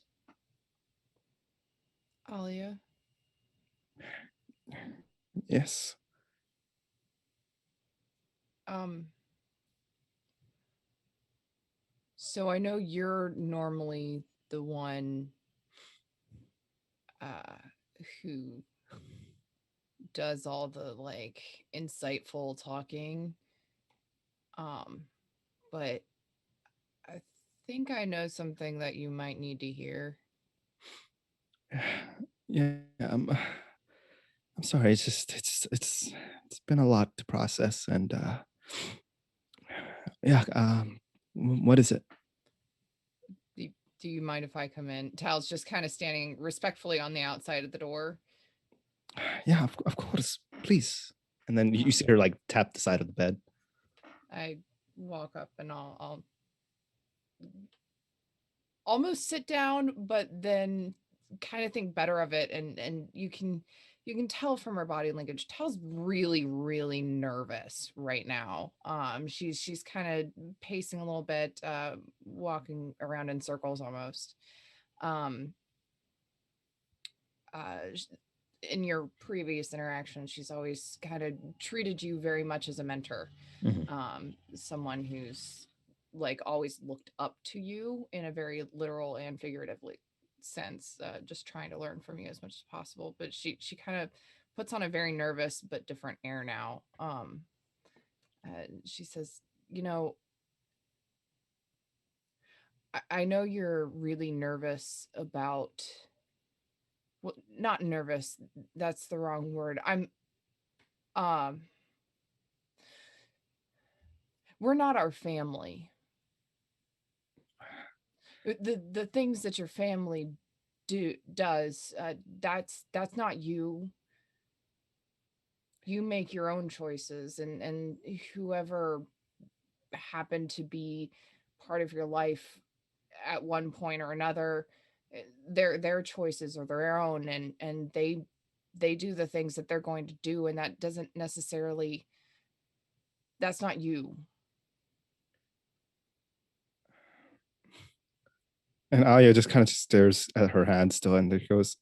Alia. Yes. So I know you're normally the one who does all the like insightful talking. But I think I know something that you might need to hear. Yeah. I'm sorry. It's been a lot to process, and yeah. What is it? Do you mind if I come in? Tal's just kind of standing respectfully on the outside of the door. Yeah, of course, please. And then you see her like tap the side of the bed. I walk up and I'll almost sit down, but then kind of think better of it, and you can tell from her body language. Tal's really, really nervous right now. She's kind of pacing a little bit, walking around in circles almost. In your previous interaction, she's always kind of treated you very much as a mentor. Mm-hmm. Someone who's like always looked up to you in a very literal and figuratively sense, just trying to learn from you as much as possible. But she kind of puts on a very nervous but different air now. She says, you know, I know you're really nervous about, well, not nervous, that's the wrong word. We're not our family. The things that your family does, that's not you. You make your own choices, and whoever happened to be part of your life at one point or another, their choices are their own, and they do the things that they're going to do, and that doesn't necessarily, that's not you. And Aya just kind of stares at her hand still and it goes,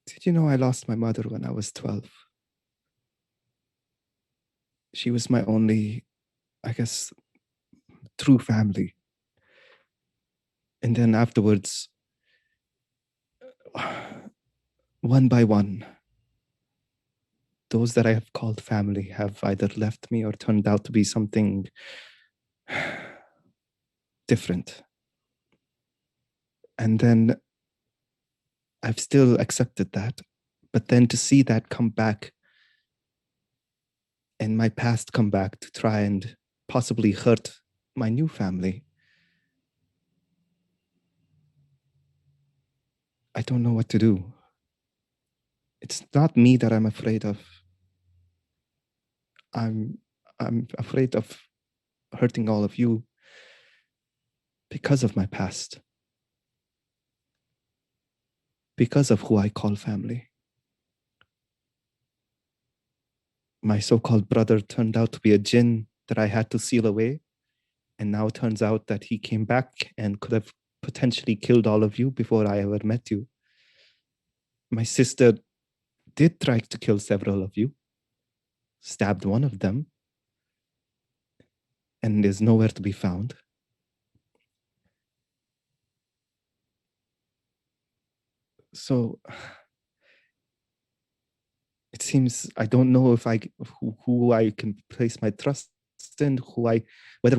did you know I lost my mother when I was 12? She was my only, I guess, true family. And then afterwards, one by one, those that I have called family have either left me or turned out to be something different. And then I've still accepted that. But then to see that come back and my past come back to try and possibly hurt my new family, I don't know what to do. It's not me that I'm afraid of. I'm afraid of hurting all of you because of my past, because of who I call family. My so-called brother turned out to be a jinn that I had to seal away, and now it turns out that he came back and could have potentially killed all of you before I ever met you. My sister did try to kill several of you, stabbed one of them, and is nowhere to be found. So it seems I don't know if who I can place my trust in, whether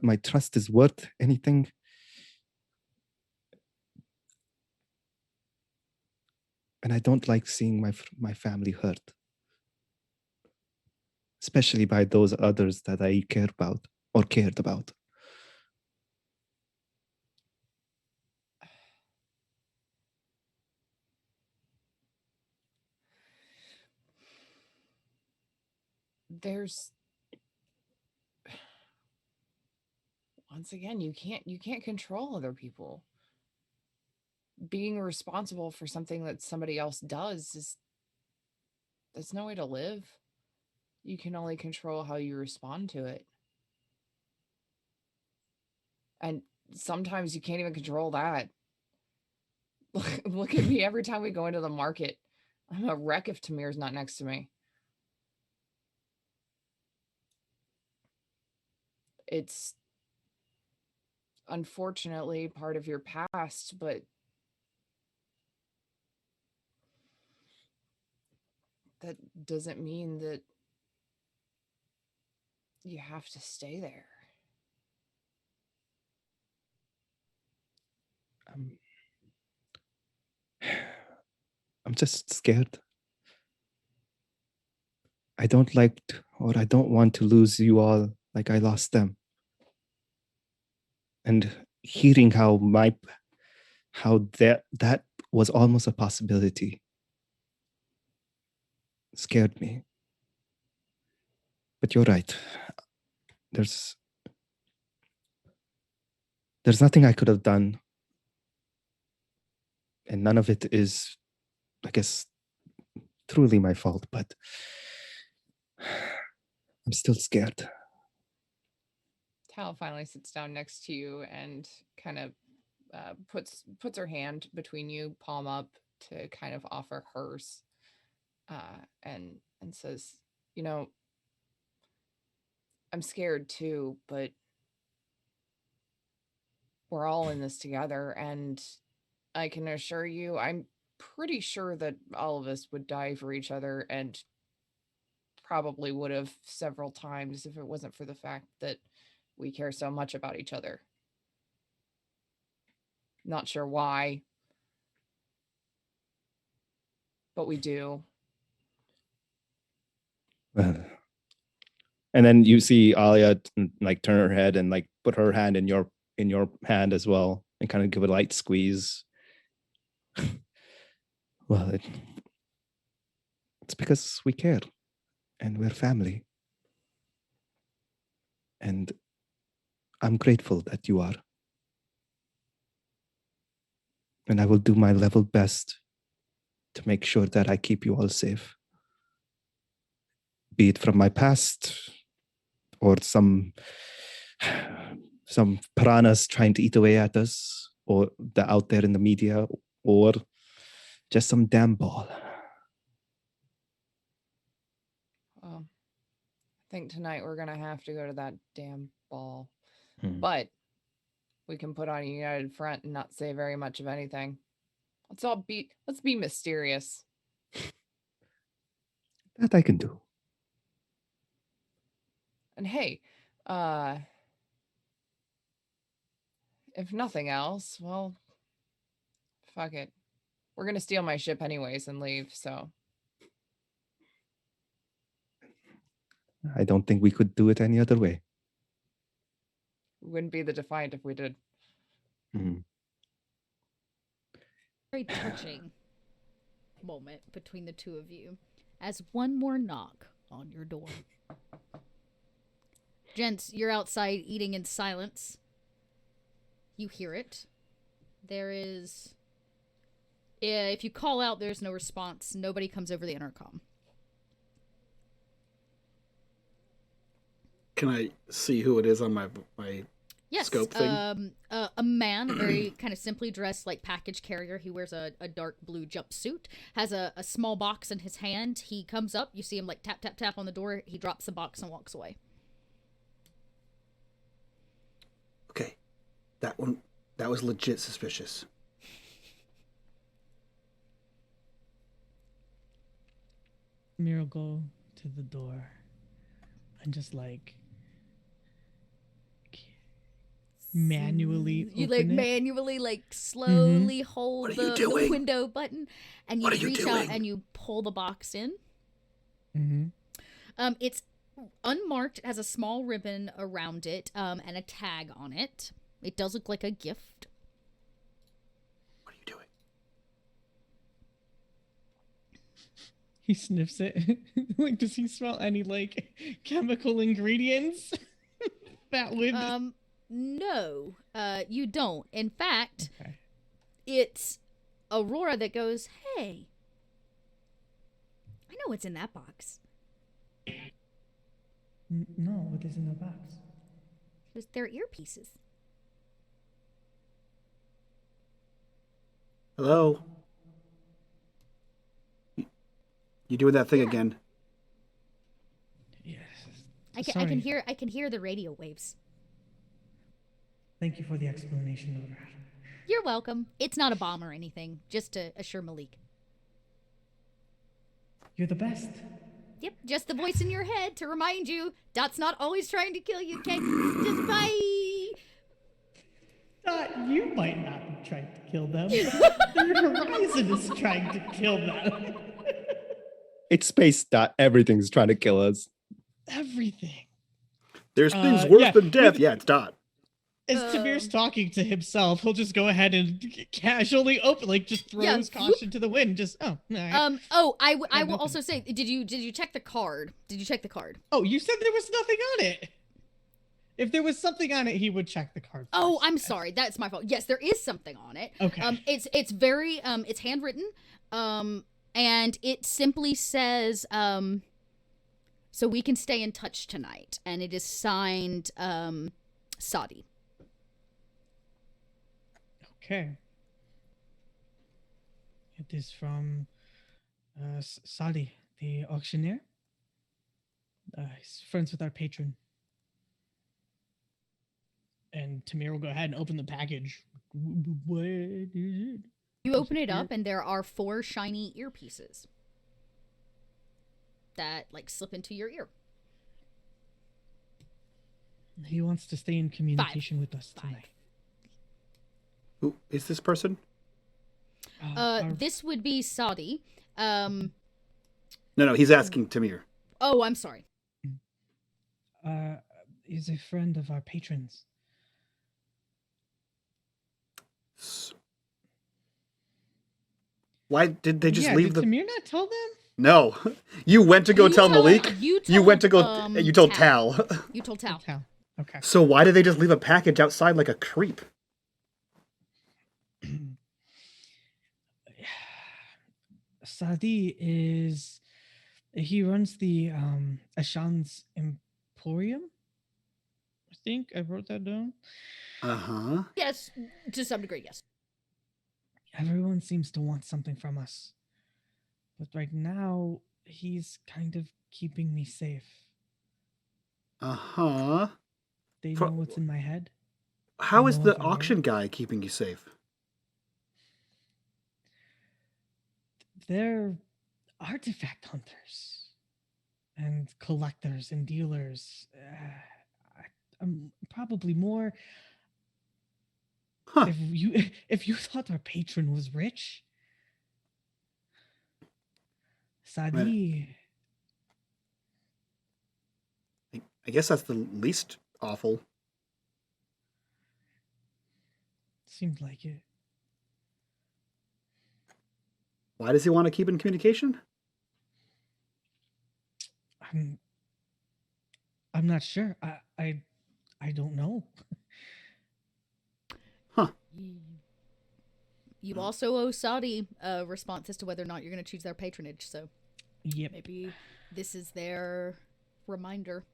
my trust is worth anything. And I don't like seeing my family hurt, especially by those others that I care about or cared about. There's once again, you can't control other people. Being responsible for something that somebody else does that's no way to live. You can only control how you respond to it. And sometimes you can't even control that. Look at me every time we go into the market. I'm a wreck if Tamir's not next to me. It's unfortunately part of your past, but that doesn't mean that you have to stay there. I'm just scared. I don't want to lose you all like I lost them. And hearing how that was almost a possibility scared me. But you're right. There's nothing I could have done. And none of it is, I guess, truly my fault, but I'm still scared. Tal finally sits down next to you and kind of puts her hand between you, palm up, to kind of offer hers, and says, "You know, I'm scared too, but we're all in this together, and I can assure you, I'm pretty sure that all of us would die for each other, and probably would have several times if it wasn't for the fact that we care so much about each other. Not sure why, but we do." And then you see Alia like turn her head and like put her hand in your hand as well and kind of give a light squeeze. Well, it's because we care and we're family. And I'm grateful that you are. And I will do my level best to make sure that I keep you all safe. Be it from my past or some some piranhas trying to eat away at us, or the out there in the media, or just some damn ball. Well, I think tonight we're gonna have to go to that damn ball. Hmm. But we can put on a united front and not say very much of anything. Let's be mysterious. That I can do. And hey, if nothing else, well, fuck it. We're gonna steal my ship anyways and leave, so. I don't think we could do it any other way. We wouldn't be the Defiant if we did. Hmm. Very touching moment between the two of you as one more knock on your door. Gents, you're outside eating in silence. You hear it. There is... If you call out, there's no response. Nobody comes over the intercom. Can I see who it is on my Yes, scope thing? a man, very kind of simply dressed like package carrier. He wears a dark blue jumpsuit, has a small box in his hand. He comes up, you see him like tap, tap, tap on the door. He drops the box and walks away. Okay. That was legit suspicious. Mir will go to the door and just like manually You open like it. manually like slowly hold What are you the doing? window button and you What are you reach doing? out and you pull the box in. Mm-hmm. It's unmarked, it has a small ribbon around it, and a tag on it. It does look like a gift. What are you doing? He sniffs it. Like, does he smell any like chemical ingredients that would? No, you don't. In fact, Okay. it's Aurora that goes, "Hey, I know what's in that box." No, what is in the box? They're earpieces. Hello? You doing that thing again? Yes. I Sorry. can hear the radio waves. Thank you for the explanation, Uhara. You're welcome. It's not a bomb or anything, just to assure Malik. You're the best. Yep, just the voice in your head to remind you Dot's not always trying to kill you, okay? Just bye! You might not be trying to kill them. Their horizon is trying to kill them. It's space. Everything's trying to kill us. Everything. There's things worse yeah, than death. with- Yeah, it's Dot. As Tamir's talking to himself, he'll just go ahead and casually open, like just throws caution to the wind. Just all right. I will also say, did you check the card? Did you check the card? Oh, you said there was nothing on it. If there was something on it, he would check the card. Oh, first. I'm sorry. That's my fault. Yes, there is something on it. Okay. It's very it's handwritten. And it simply says so we can stay in touch tonight, and it is signed Sadi. Okay. It is from Sadi, the auctioneer. He's friends with our patron. And Tamir will go ahead and open the package. What is it? You open it up, and there are 4 shiny earpieces that like slip into your ear. He wants to stay in communication with us 5. tonight. Who is this person? This would be Sadi. No, he's asking Tamir. Oh, I'm sorry. He's a friend of our patrons. Why did they just leave did the... Tamir not tell them? No. You went to go tell Malik? You went to go... you told Tal. You told Tal. Tal. Okay. So why did they just leave a package outside like a creep? Sadi is... He runs the Ashan's Emporium? think I wrote that down. Uh-huh. Yes, to some degree, yes. Everyone seems to want something from us. But right now, he's kind of keeping me safe. Uh-huh. They For- know what's in my head. How They is know the if I wear auction it. guy keeping you safe? They're artifact hunters and collectors and dealers. I'm probably more. Huh. If you thought our patron was rich, Sadi, I guess that's the least awful. seemed like it. Why does he want to keep in communication? I'm not sure. I don't know. Huh. You also owe Saudi a response as to whether or not you're going to choose their patronage, so Yep. maybe this is their reminder.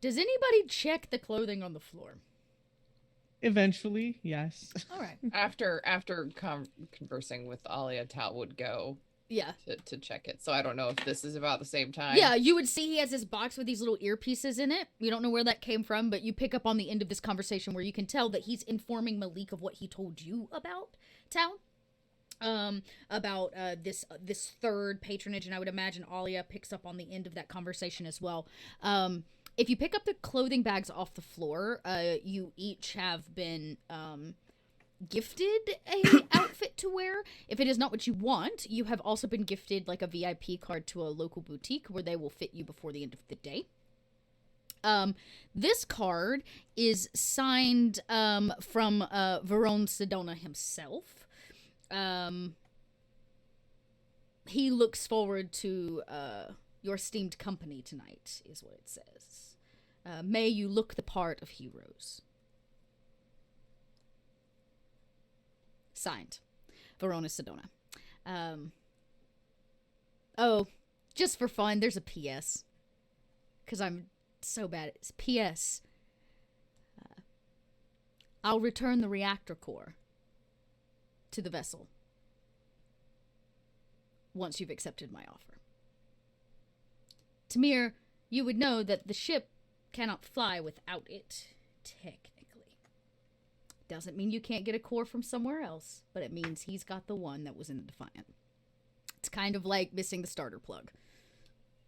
Does anybody check the clothing on the floor? Eventually, yes. All right. After conversing with Alia, Tal would go Yeah. to check it. So I don't know if this is about the same time. Yeah, you would see he has this box with these little earpieces in it. You don't know where that came from, but you pick up on the end of this conversation where you can tell that he's informing Malik of what he told you about Tal. About this third patronage, and I would imagine Alia picks up on the end of that conversation as well. If you pick up the clothing bags off the floor, you each have been gifted a outfit to wear. If it is not what you want, you have also been gifted like a VIP card to a local boutique where they will fit you before the end of the day. This card is signed from Verone Sedona himself. He looks forward to your esteemed company tonight, is what it says. May you look the part of heroes. Signed, Verona Sedona. Oh, just for fun, there's a PS. Because I'm so bad. It's PS. I'll return the reactor core to the vessel once you've accepted my offer. Tamir, you would know that the ship cannot fly without it, technically. Doesn't mean you can't get a core from somewhere else, but it means he's got the one that was in the Defiant. It's kind of like missing the starter plug.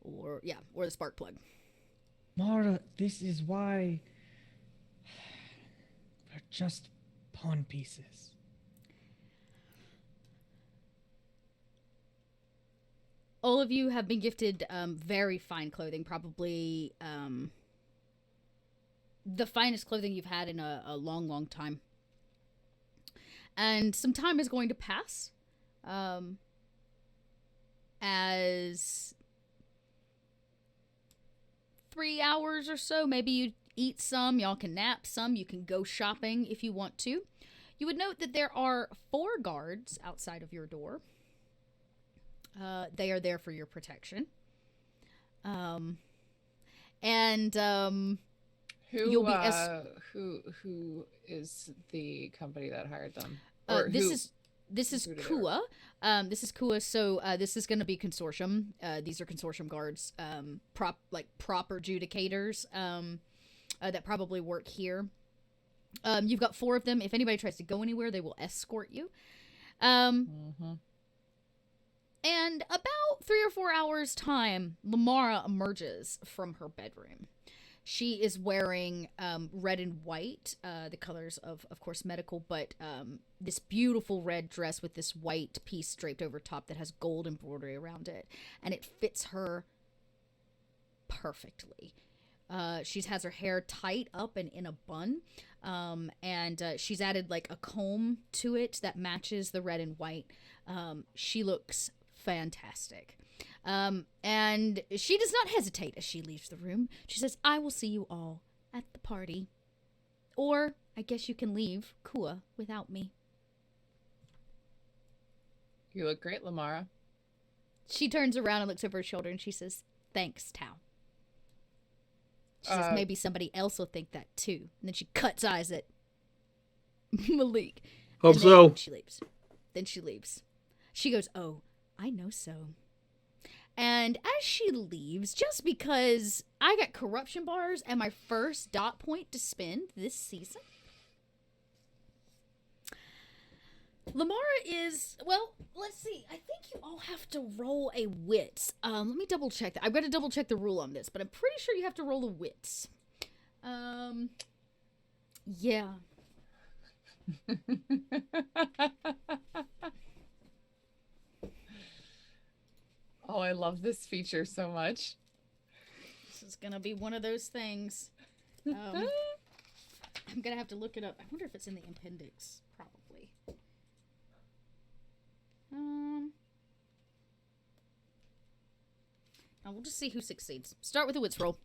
Or the spark plug. Mara, this is why we're just pawn pieces. All of you have been gifted very fine clothing, probably the finest clothing you've had in a long, long time. And some time is going to pass as 3 hours or so. Maybe you eat some, y'all can nap some, you can go shopping if you want to. You would note that there are 4 guards outside of your door. They are there for your protection. Who you'll be who is the company that hired them? This is Kua. This is Kua. So this is going to be Consortium. These are Consortium guards, proper adjudicators that probably work here. You've got 4 of them. If anybody tries to go anywhere, they will escort you. And about 3 or 4 hours' time, Lamara emerges from her bedroom. She is wearing red and white, the colors of course, medical, but this beautiful red dress with this white piece draped over top that has gold embroidery around it. And it fits her perfectly. She has her hair tight up and in a bun. And she's added like a comb to it that matches the red and white. She looks fantastic. And she does not hesitate as she leaves the room. She says, I will see you all at the party. Or, I guess you can leave Kua without me. You look great, Lamara. She turns around and looks over her shoulder and she says, thanks, Tao. She says maybe somebody else will think that too. And then she cuts eyes at Malik. Hope and so. then she leaves. Then she leaves. She goes, "Oh, I know so." And as she leaves, just because I got corruption bars and my first dot point to spend this season, Lamara is, well, let's see. I think you all have to roll a wits. Let me double check that. I've got to double check the rule on this, but I'm pretty sure you have to roll a wits. Yeah. Oh, I love this feature so much. This is going to be one of those things. I'm going to have to look it up. I wonder if it's in the appendix. Probably. Now we'll just see who succeeds. Start with a wits roll.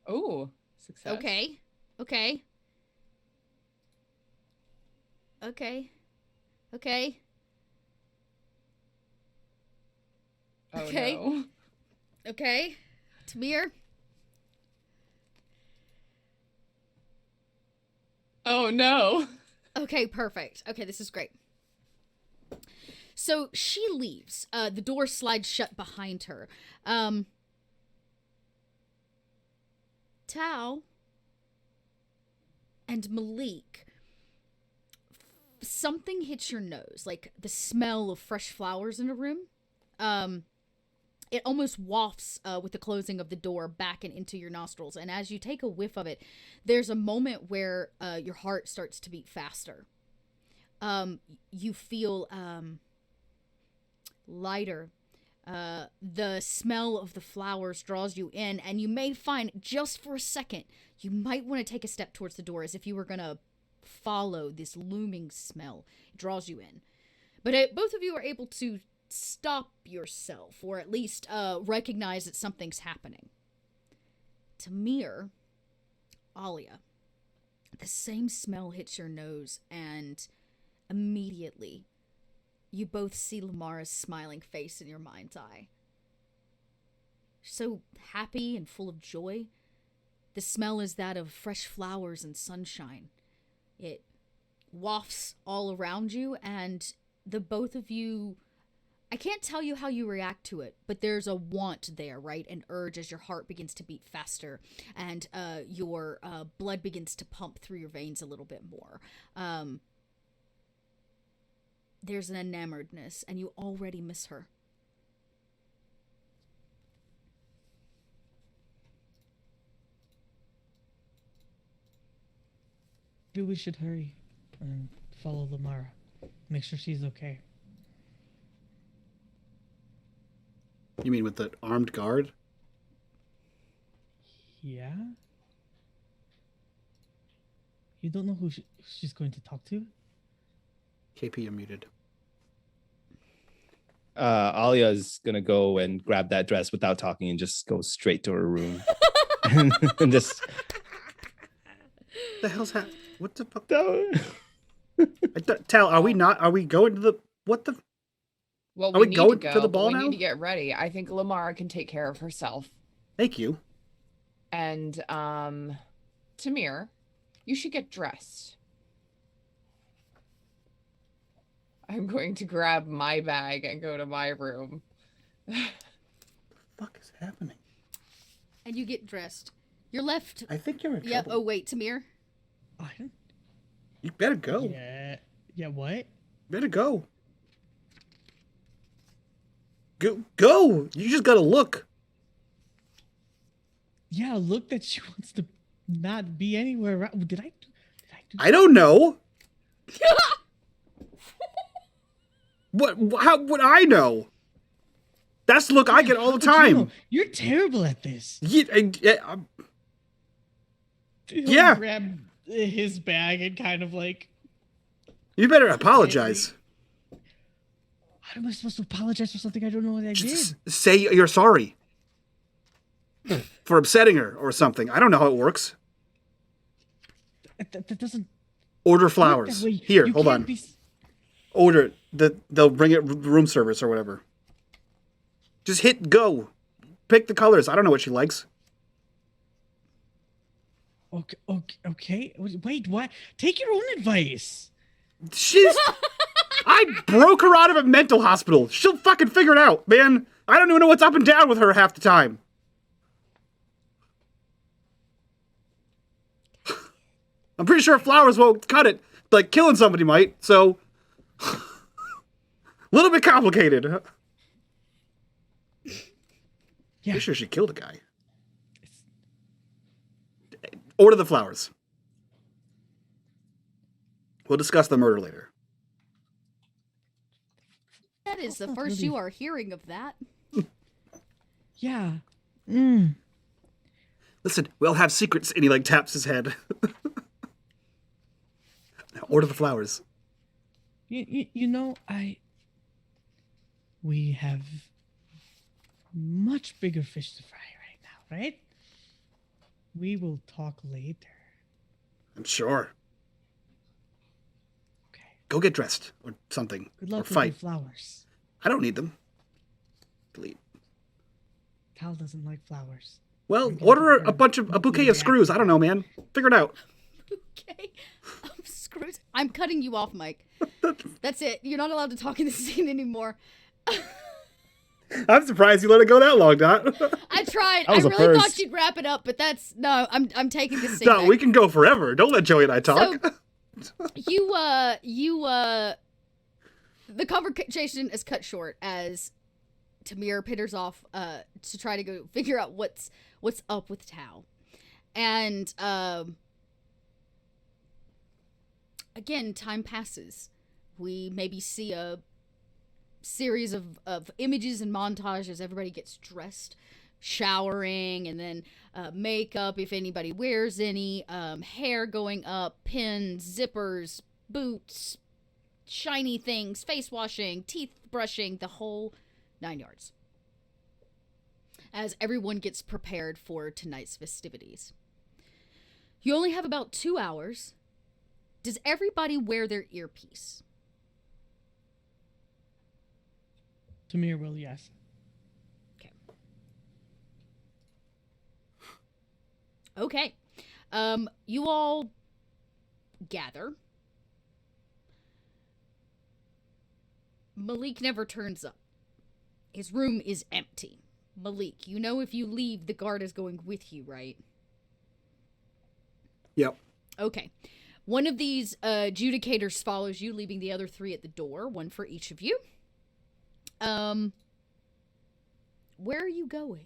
Oh, success. Okay. Okay. Okay. Okay. Oh, Okay. no. Okay. Tamir. Oh, no. Okay, perfect. Okay, this is great. So she leaves. The door slides shut behind her. Tao and Malik, something hits your nose, like the smell of fresh flowers in a room. It almost wafts with the closing of the door back and into your nostrils. And as you take a whiff of it, there's a moment where your heart starts to beat faster. You feel lighter. The smell of the flowers draws you in, and you may find, just for a second, you might want to take a step towards the door as if you were going to follow this looming smell. It draws you in. But both of you are able to stop yourself, or at least recognize that something's happening. Tamir, Alia, the same smell hits your nose, and immediately you both see Lamara's smiling face in your mind's eye. So happy and full of joy. The smell is that of fresh flowers and sunshine. It wafts all around you, and the both of you, I can't tell you how you react to it, but there's a want there, right? An urge as your heart begins to beat faster and your blood begins to pump through your veins a little bit more. There's an enamoredness, and you already miss her. Maybe we should hurry and follow Lamara. Make sure she's okay. You mean with the armed guard? Yeah? You don't know who she's going to talk to? KP, you're muted. Alia's gonna go and grab that dress without talking and just go straight to her room. and just The hell's happening? What the fuck? no. Tal, are we not? Are we going to the? What the? Well, Are we we need going to go, to the but ball we now? need to get ready. I think Lamara can take care of herself. Thank you. And Tamir, you should get dressed. I'm going to grab my bag and go to my room. What the fuck is happening? And you get dressed. You're left. I think you're in Yep. trouble. Oh, wait, Tamir. I don't... You better go. Yeah. Yeah, what? Better go. Go. You just gotta look. Yeah, look that she wants to not be anywhere around. Did I do I don't know. How would I know? That's the look I get all the How would you time. know? You're terrible at this. Yeah. He'll Yeah. grab his bag and kind of like, You better apologize. how am I supposed to apologize for something I don't know what I did? Just say you're sorry for upsetting her or something. I don't know how it works. That doesn't Order work that flowers. way. Here, You hold can't on. be Order it. They'll bring it room service or whatever. Just hit go. pick the colors. I don't know what she likes. Okay. Wait, what? Take your own advice. She's... I broke her out of a mental hospital. She'll fucking figure it out, man. I don't even know what's up and down with her half the time. I'm pretty sure flowers won't cut it. Like, killing somebody might, so... a little bit complicated. Yeah. Pretty sure she killed a guy. Order the flowers. We'll discuss the murder later. That is the not first really- you are hearing of that. Yeah. Listen, we all have secrets, and he, like, taps his head. Now, order the flowers. You know, we have much bigger fish to fry right now, right? We will talk later. I'm sure. Okay. Go get dressed, or something. Good Or luck with your fight. flowers. I don't need them. Delete. Tal doesn't like flowers. Well, I'm gonna order give her a bouquet of screws. I don't know, man. Figure it out. Okay. Screws. I'm cutting you off, Mike. That's it. You're not allowed to talk in this scene anymore. I'm surprised you let it go that long, Dot. I tried. That I was a really thought first. you'd wrap it up, but that's no. I'm taking this scene. Dot, back. we can go forever. Don't let Joey and I talk. The conversation is cut short as Tamir pitters off to try to go figure out what's up with Tao. And again, time passes. We maybe see a series of images and montages. Everybody gets dressed, showering, and then makeup if anybody wears any, hair going up, pins, zippers, boots, shiny things, face washing, teeth brushing, the whole 9 yards. As everyone gets prepared for tonight's festivities. You only have about 2 hours. Does everybody wear their earpiece? Tamir will, yes. Okay. You all gather. Malik never turns up. His room is empty. Malik, you know if you leave, the guard is going with you, right? Yep. Okay. One of these adjudicators follows you, leaving the other 3 at the door, one for each of you. Where are you going?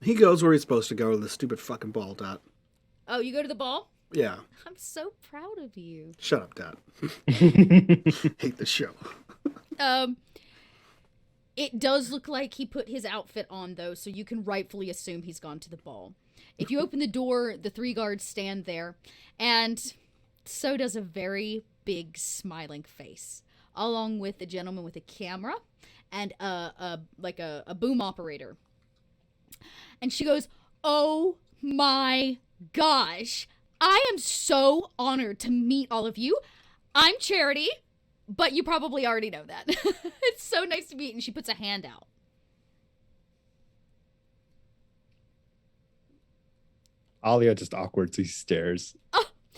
He goes where he's supposed to go to the stupid fucking ball, Dot. Oh, you go to the ball? Yeah. I'm so proud of you. Shut up, Dot. Hate the show. It does look like he put his outfit on, though, so you can rightfully assume he's gone to the ball. If you open the door, the 3 guards stand there, and so does a very big smiling face, along with a gentleman with a camera and a boom operator. And she goes, "Oh my gosh, I am so honored to meet all of you. I'm Charity, but you probably already know that." It's so nice to meet, and she puts a hand out. Alia just awkwardly stares.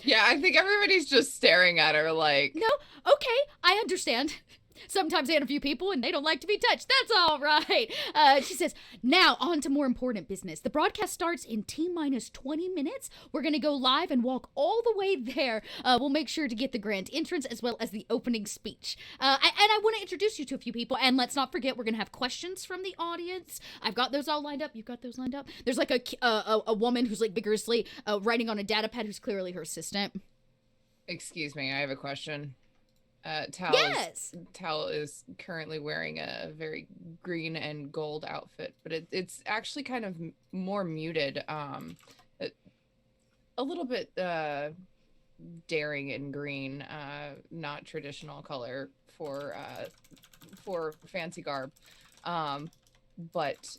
Yeah, I think everybody's just staring at her like, No, okay, I understand. Sometimes I had a few people and they don't like to be touched. That's all right. She says, "Now on to more important business. The broadcast starts in T-minus 20 minutes. We're going to go live and walk all the way there. We'll make sure to get the grand entrance as well as the opening speech. And I want to introduce you to a few people. And let's not forget, we're going to have questions from the audience. I've got those all lined up. You've got those lined up. There's like a woman who's like vigorously writing on a data pad who's clearly her assistant. excuse me, I have a question. Yes. Tal is currently wearing a very green and gold outfit, but it's actually kind of more muted, a little bit daring in green, not traditional color for fancy garb, but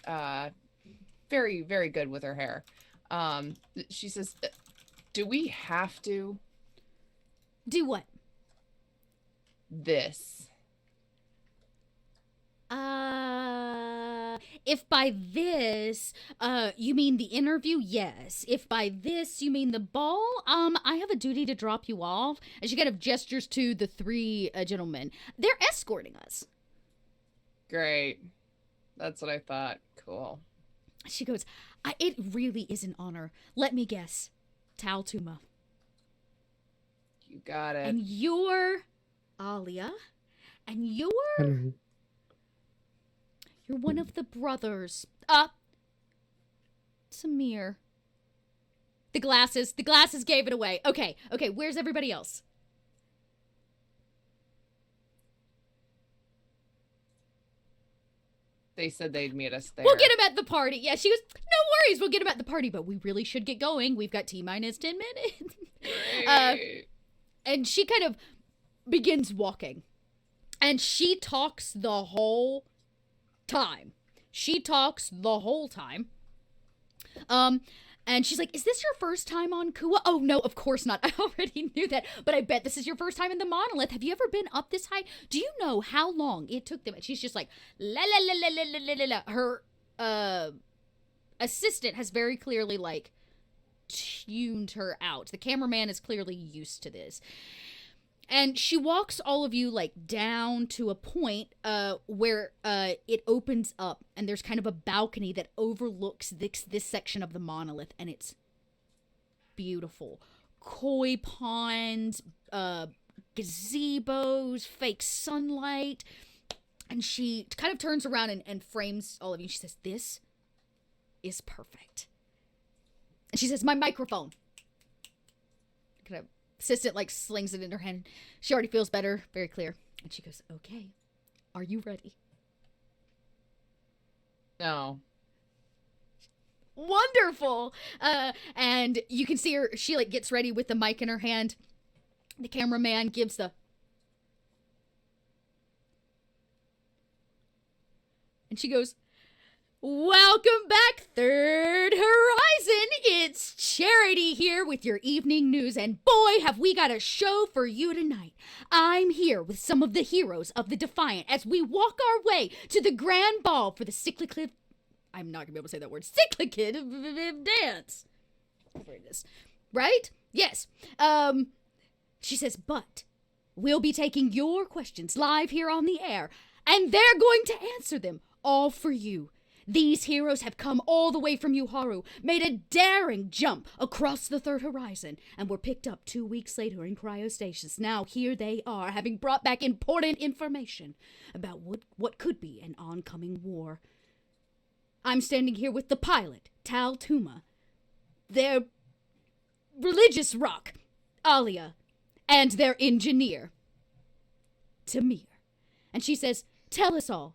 very, very good with her hair. She says, "Do we have to Do what? this?" If by this, you mean the interview, yes. If by this you mean the ball, I have a duty to drop you off. And she kind of gestures to the three gentlemen. They're escorting us. Great. That's what I thought. Cool. She goes, it really is an honor. Let me guess. Tal Tuma. You got it. And you're Alia. And you're one of the brothers. Samir. The glasses gave it away. Okay, where's everybody else? They said they'd meet us there. We'll get him at the party. Yeah, she goes, no worries, we'll get him at the party, but we really should get going. We've got T-minus 10 minutes. And she kind of begins walking. And she talks the whole time. And she's like, is this your first time on Kua? Oh, no, of course not. I already knew that. But I bet this is your first time in the monolith. Have you ever been up this high? Do you know how long it took them? And she's just like, la la la la la la la la. Her assistant has very clearly, like, tuned her out. The cameraman is clearly used to this. And she walks all of you, like, down to a point where it opens up, and there's kind of a balcony that overlooks this section of the monolith, and it's beautiful. Koi ponds, gazebos, fake sunlight. And she kind of turns around and frames all of you. She says, this is perfect. And she says, my microphone. Kind of assistant like slings it in her hand. She already feels better, very clear. And she goes, okay, are you ready? No. Wonderful. And you can see her, she like gets ready with the mic in her hand. The cameraman gives the, and she goes, welcome back, Third Horizon. It's Charity here with your evening news, and boy, have we got a show for you tonight. I'm here with some of the heroes of the Defiant as we walk our way to the grand ball for the cyclic. I'm not gonna be able to say that word. Cyclicid dance. Where it is, right? Yes. She says, but we'll be taking your questions live here on the air, and they're going to answer them all for you. These heroes have come all the way from Uhara, made a daring jump across the Third Horizon, and were picked up 2 weeks later in cryostasis. Now here they are, having brought back important information about what could be an oncoming war. I'm standing here with the pilot, Tal Tuma, their religious rock, Alia, and their engineer, Tamir. And she says, tell us all,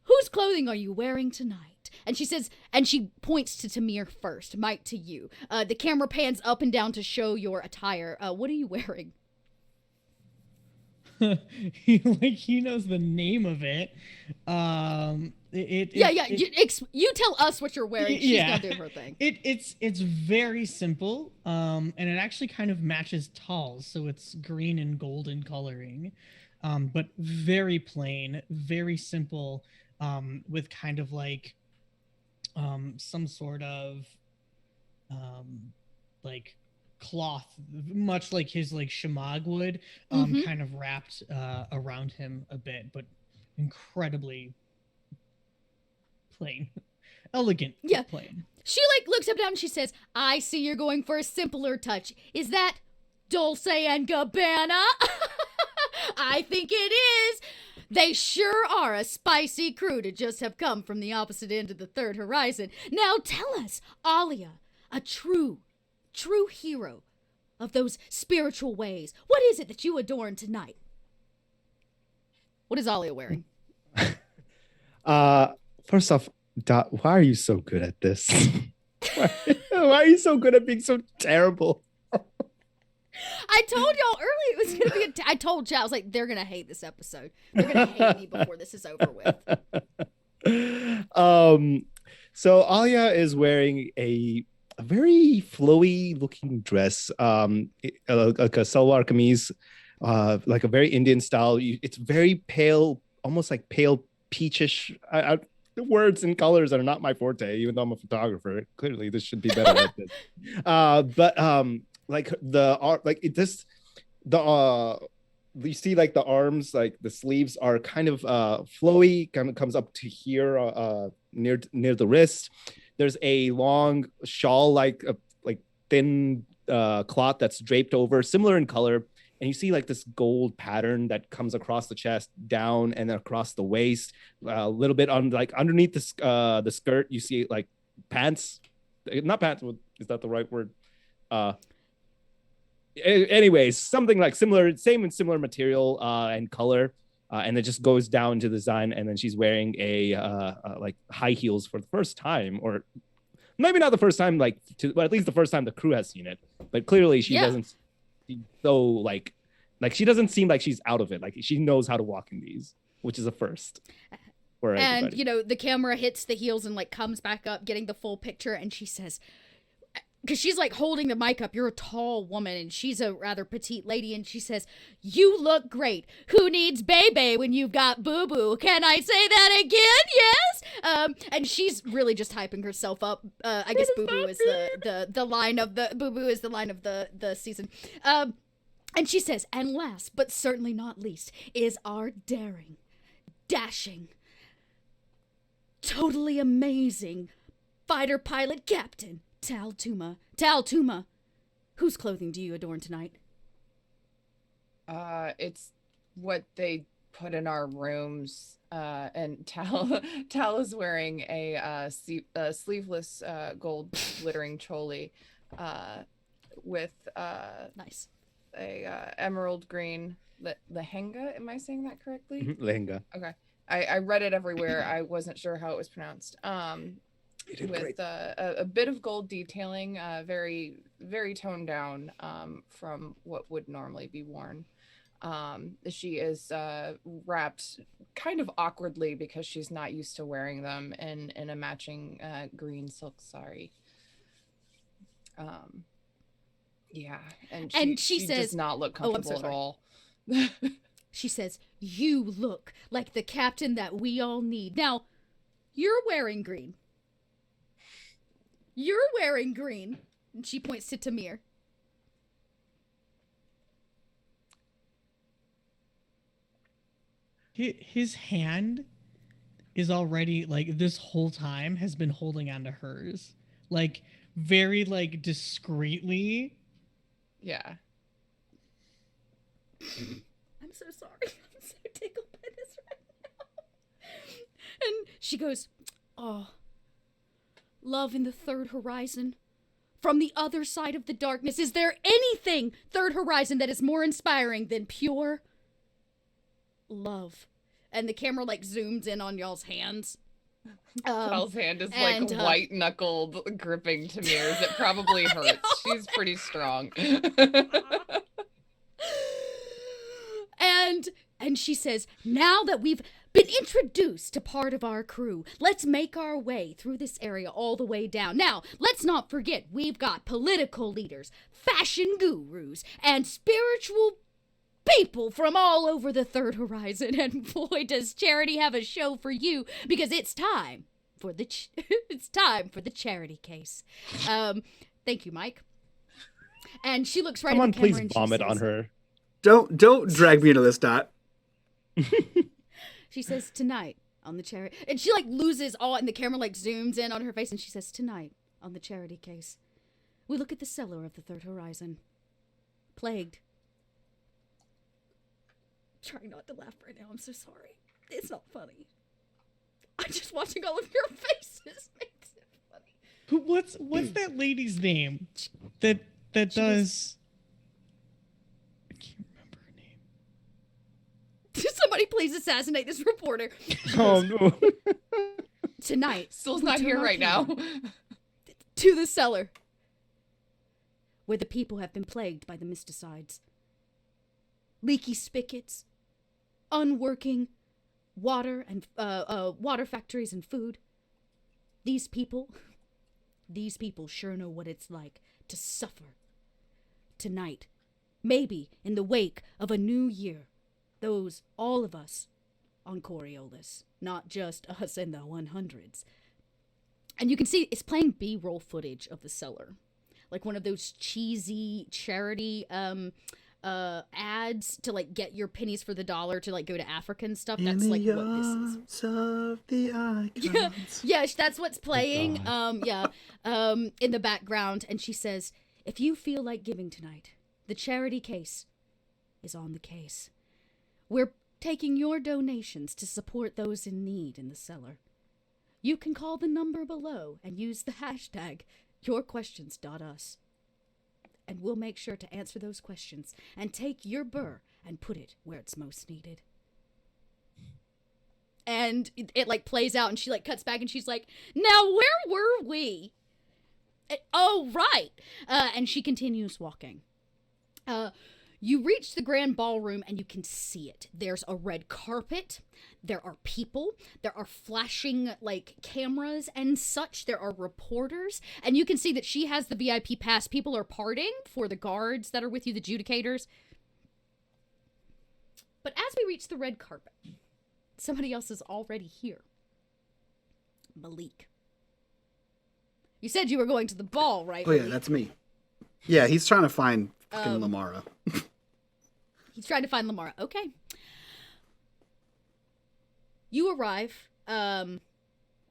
whose clothing are you wearing tonight? And she says, and she points to Tamir first, Mike to you. The camera pans up and down to show your attire. What are you wearing? He knows the name of it. You tell us what you're wearing. She's gonna do her thing. It's very simple, and it actually kind of matches Tal's, so it's green and golden coloring, but very plain, very simple. With kind of like some sort of like cloth, much like his like shamag would, kind of wrapped around him a bit, but incredibly plain, elegant. Yeah, plain. She like looks up down and she says, "I see you're going for a simpler touch. Is that Dulce and Gabbana?" I think it is. They sure are a spicy crew to just have come from the opposite end of the Third Horizon. Now tell us, Alia, a true hero of those spiritual ways. What is it that you adorn tonight? What is Alia wearing? First off, Dot, why are you so good at this? Why are you so good at being so terrible? I told y'all earlier it was going to be I told you, I was like, they're going to hate this episode. They're going to hate me before this is over with. So Alia is wearing a very flowy looking dress, like a salwar kameez, like a very Indian style. It's very pale, almost like pale peachish. The words and colors are not my forte, even though I'm a photographer. Clearly, this should be better like this. But like the art, like it just the you see like the arms, like the sleeves are kind of flowy, kind of comes up to here near the wrist. There's a long shawl like thin cloth that's draped over, similar in color. And you see like this gold pattern that comes across the chest, down and across the waist, a little bit on like underneath the skirt. You see like pants, not pants. Is that the right word? Anyways, something like similar, same and similar material and color, and it just goes down to the design. And then she's wearing a like high heels for the first time, or maybe not the first time, but at least the first time the crew has seen it. But clearly, she doesn't. So like she doesn't seem like she's out of it. Like she knows how to walk in these, which is a first for everybody. And the camera hits the heels and like comes back up, getting the full picture, and she says, because she's like holding the mic up, you're a tall woman and she's a rather petite lady, and she says, you look great. Who needs baby when you've got boo-boo? Can I say that again? Yes. And she's really just hyping herself up. I guess boo-boo is the line of the boo-boo is the line of the season. And she says, and last but certainly not least is our daring, dashing, totally amazing fighter pilot captain, Tal Tuma. Whose clothing do you adorn tonight? It's what they put in our rooms. And Tal is wearing a sleeveless gold glittering choli, with Nice. a emerald green lehenga. Am I saying that correctly? Lehenga. Okay. I read it everywhere. I wasn't sure how it was pronounced. With a bit of gold detailing, very, very toned down from what would normally be worn. She is wrapped kind of awkwardly because she's not used to wearing them in a matching green silk sari. Yeah, and she says, does not look comfortable at all. She says, you look like the captain that we all need. Now, you're wearing green. You're wearing green. And she points to Tamir. His hand is already, like, this whole time has been holding onto hers. Like, very, like, discreetly. Yeah. I'm so sorry. I'm so tickled by this right now. And she goes, oh, love in the third horizon. From the other side of the darkness, is there anything, third horizon, that is more inspiring than pure love? And the camera, like, zooms in on y'all's hands. Tal's hand is, like, white-knuckled gripping Tamir's. It probably hurts. She's pretty strong. And she says, now that we've been introduced to part of our crew, let's make our way through this area all the way down. Now, let's not forget, we've got political leaders, fashion gurus, and spiritual people from all over the third horizon. And boy, does Charity have a show for you, because it's time for the charity case. Thank you, Mike. And she looks right at the camera. Someone please vomit on her. Don't drag me into this, Dot. She says, tonight on the charity, and she like loses all, and the camera like zooms in on her face, and she says, tonight on the charity case, we look at the cellar of the third horizon, plagued. I'm trying not to laugh right now. I'm so sorry. It's not funny. I'm just watching all of your faces makes it funny. What's that lady's name that does? I can't remember her name. Somebody please assassinate this reporter. Oh no! Tonight, Still's not here right now. To the cellar, where the people have been plagued by the mysticides. Leaky spigots, unworking water and water factories and food. These people sure know what it's like to suffer. Tonight, maybe in the wake of a new year, all of us on Coriolis not just us in the 100s. And you can see it's playing B-roll footage of the cellar. Like one of those cheesy charity ads to like get your pennies for the dollar to like go to Africa and stuff. That's like what this is. Of the icons. Yeah, that's what's playing. God. In the background, and she says, "If you feel like giving tonight, the charity case is on the case. We're taking your donations to support those in need in the cellar. You can call the number below and use the hashtag YourQuestions.us. And we'll make sure to answer those questions and take your burr and put it where it's most needed." And it like plays out, and she like cuts back, and she's like, "Now where were we? Oh, right." And she continues walking. You reach the grand ballroom, and you can see it. There's a red carpet. There are people. There are flashing, like, cameras and such. There are reporters. And you can see that she has the VIP pass. People are parting for the guards that are with you, the adjudicators. But as we reach the red carpet, somebody else is already here. Malik. You said you were going to the ball, right? Oh, yeah, Malik? that's me. Yeah, he's trying to find fucking Lamara. He's trying to find Lamara. Okay. You arrive. I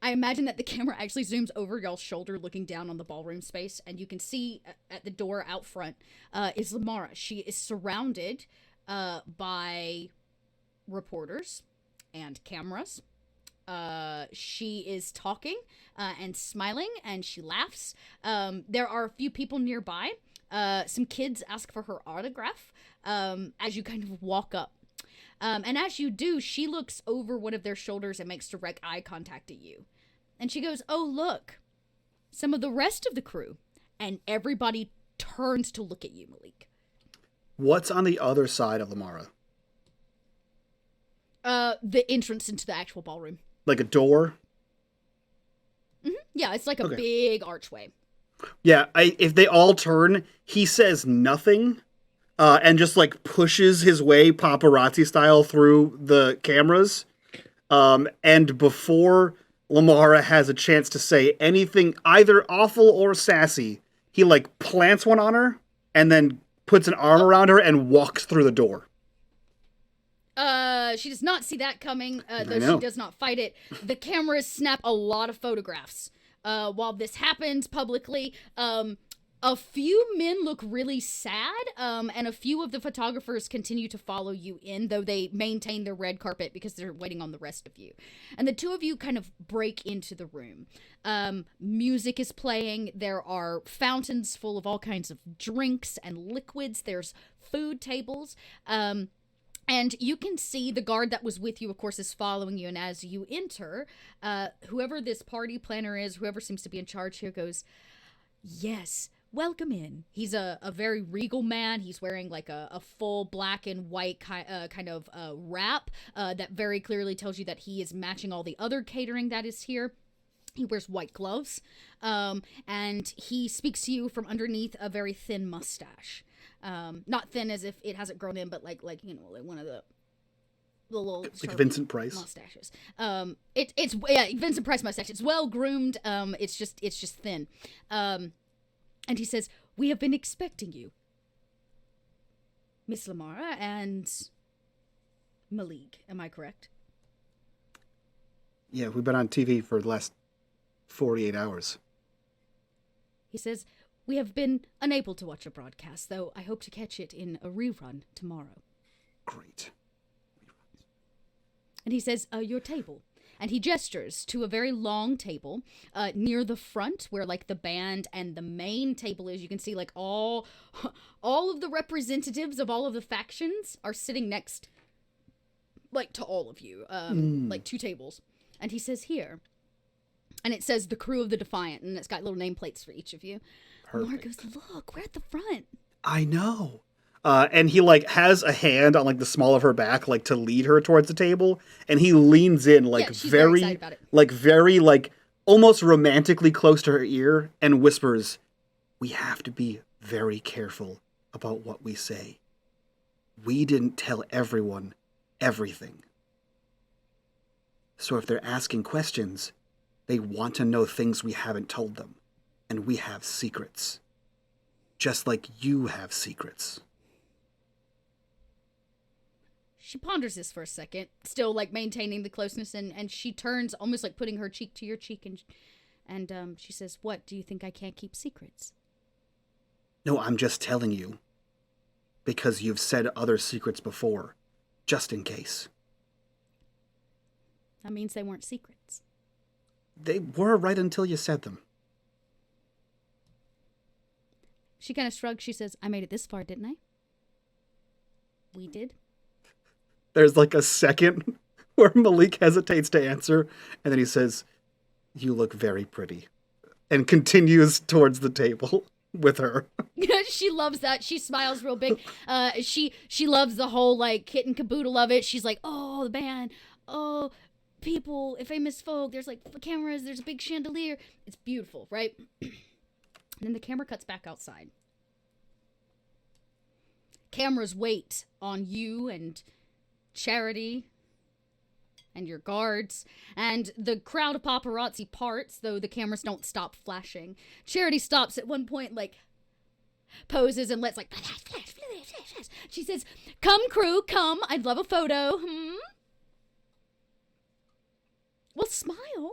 imagine that the camera actually zooms over y'all's shoulder looking down on the ballroom space, and you can see at the door out front is Lamara. She is surrounded by reporters and cameras. She is talking and smiling, and she laughs. There are a few people nearby. Some kids ask for her autograph as you kind of walk up. And as you do, she looks over one of their shoulders and makes direct eye contact at you. And she goes, "Oh, look, some of the rest of the crew." And everybody turns to look at you, Malik. What's on the other side of Lamara? The entrance into the actual ballroom. Like a door? Mm-hmm. Yeah, it's like a Okay. big archway. Yeah, if they all turn, he says nothing, and just like pushes his way paparazzi style through the cameras. And before Lamara has a chance to say anything either awful or sassy, he like plants one on her and then puts an arm around her and walks through the door. She does not see that coming, though know. she does not fight it. The cameras snap a lot of photographs. While this happens publicly, a few men look really sad, and a few of the photographers continue to follow you in, though they maintain their red carpet because they're waiting on the rest of you. And the two of you kind of break into the room. Music is playing. There are fountains full of all kinds of drinks and liquids. There's food tables. And you can see the guard that was with you, of course, is following you. And as you enter, whoever this party planner is, whoever seems to be in charge here goes, "Yes, welcome in." He's a very regal man. He's wearing like a full black and white kind of wrap that very clearly tells you that he is matching all the other catering that is here. He wears white gloves, and he speaks to you from underneath a very thin mustache. Not thin as if it hasn't grown in, but like you know, like one of the little Like Vincent Price mustaches. It's Vincent Price mustache. It's well groomed. It's just thin. And he says, "We have been expecting you, Miss Lamara and Malik. Am I correct?" Yeah, we've been on TV for the last 48 hours. He says, "We have been unable to watch a broadcast, though I hope to catch it in a rerun tomorrow." Great. And he says, "Your table." And he gestures to a very long table near the front where like the band and the main table is. You can see like all of the representatives of all of the factions are sitting next like to all of you, like two tables. And he says, "Here." And it says the crew of the Defiant, and it's got little nameplates for each of you. Mark goes, "Look, we're at the front." I know. And he like has a hand on like the small of her back, like to lead her towards the table, and he leans in like Yeah, she's very very, excited about it. like very like almost romantically close to her ear, and whispers, "We have to be very careful about what we say. We didn't tell everyone everything." So if they're asking questions, they want to know things we haven't told them. And we have secrets. Just like you have secrets. She ponders this for a second, still like maintaining the closeness, and she turns, almost like putting her cheek to your cheek, and she says, "What, do you think I can't keep secrets?" No, I'm just telling you. Because you've said other secrets before. Just in case. That means they weren't secrets. They were right until you said them. She kind of shrugs. She says, "I made it this far, didn't I?" "We did." There's like a second where Malik hesitates to answer, and then he says, "You look very pretty," and continues towards the table with her. She loves that. She smiles real big. She loves the whole like kit and caboodle of it. She's like, "Oh, the band. Oh, people, famous folk. There's like cameras. There's a big chandelier. It's beautiful, right?" And then the camera cuts back outside. Cameras wait on you and Charity and your guards, and the crowd of paparazzi parts, though the cameras don't stop flashing. Charity stops at one point, like, poses and lets, like, flash, flash, flash, flash, flash. She says, "Come, crew, come. I'd love a photo. Well, smile."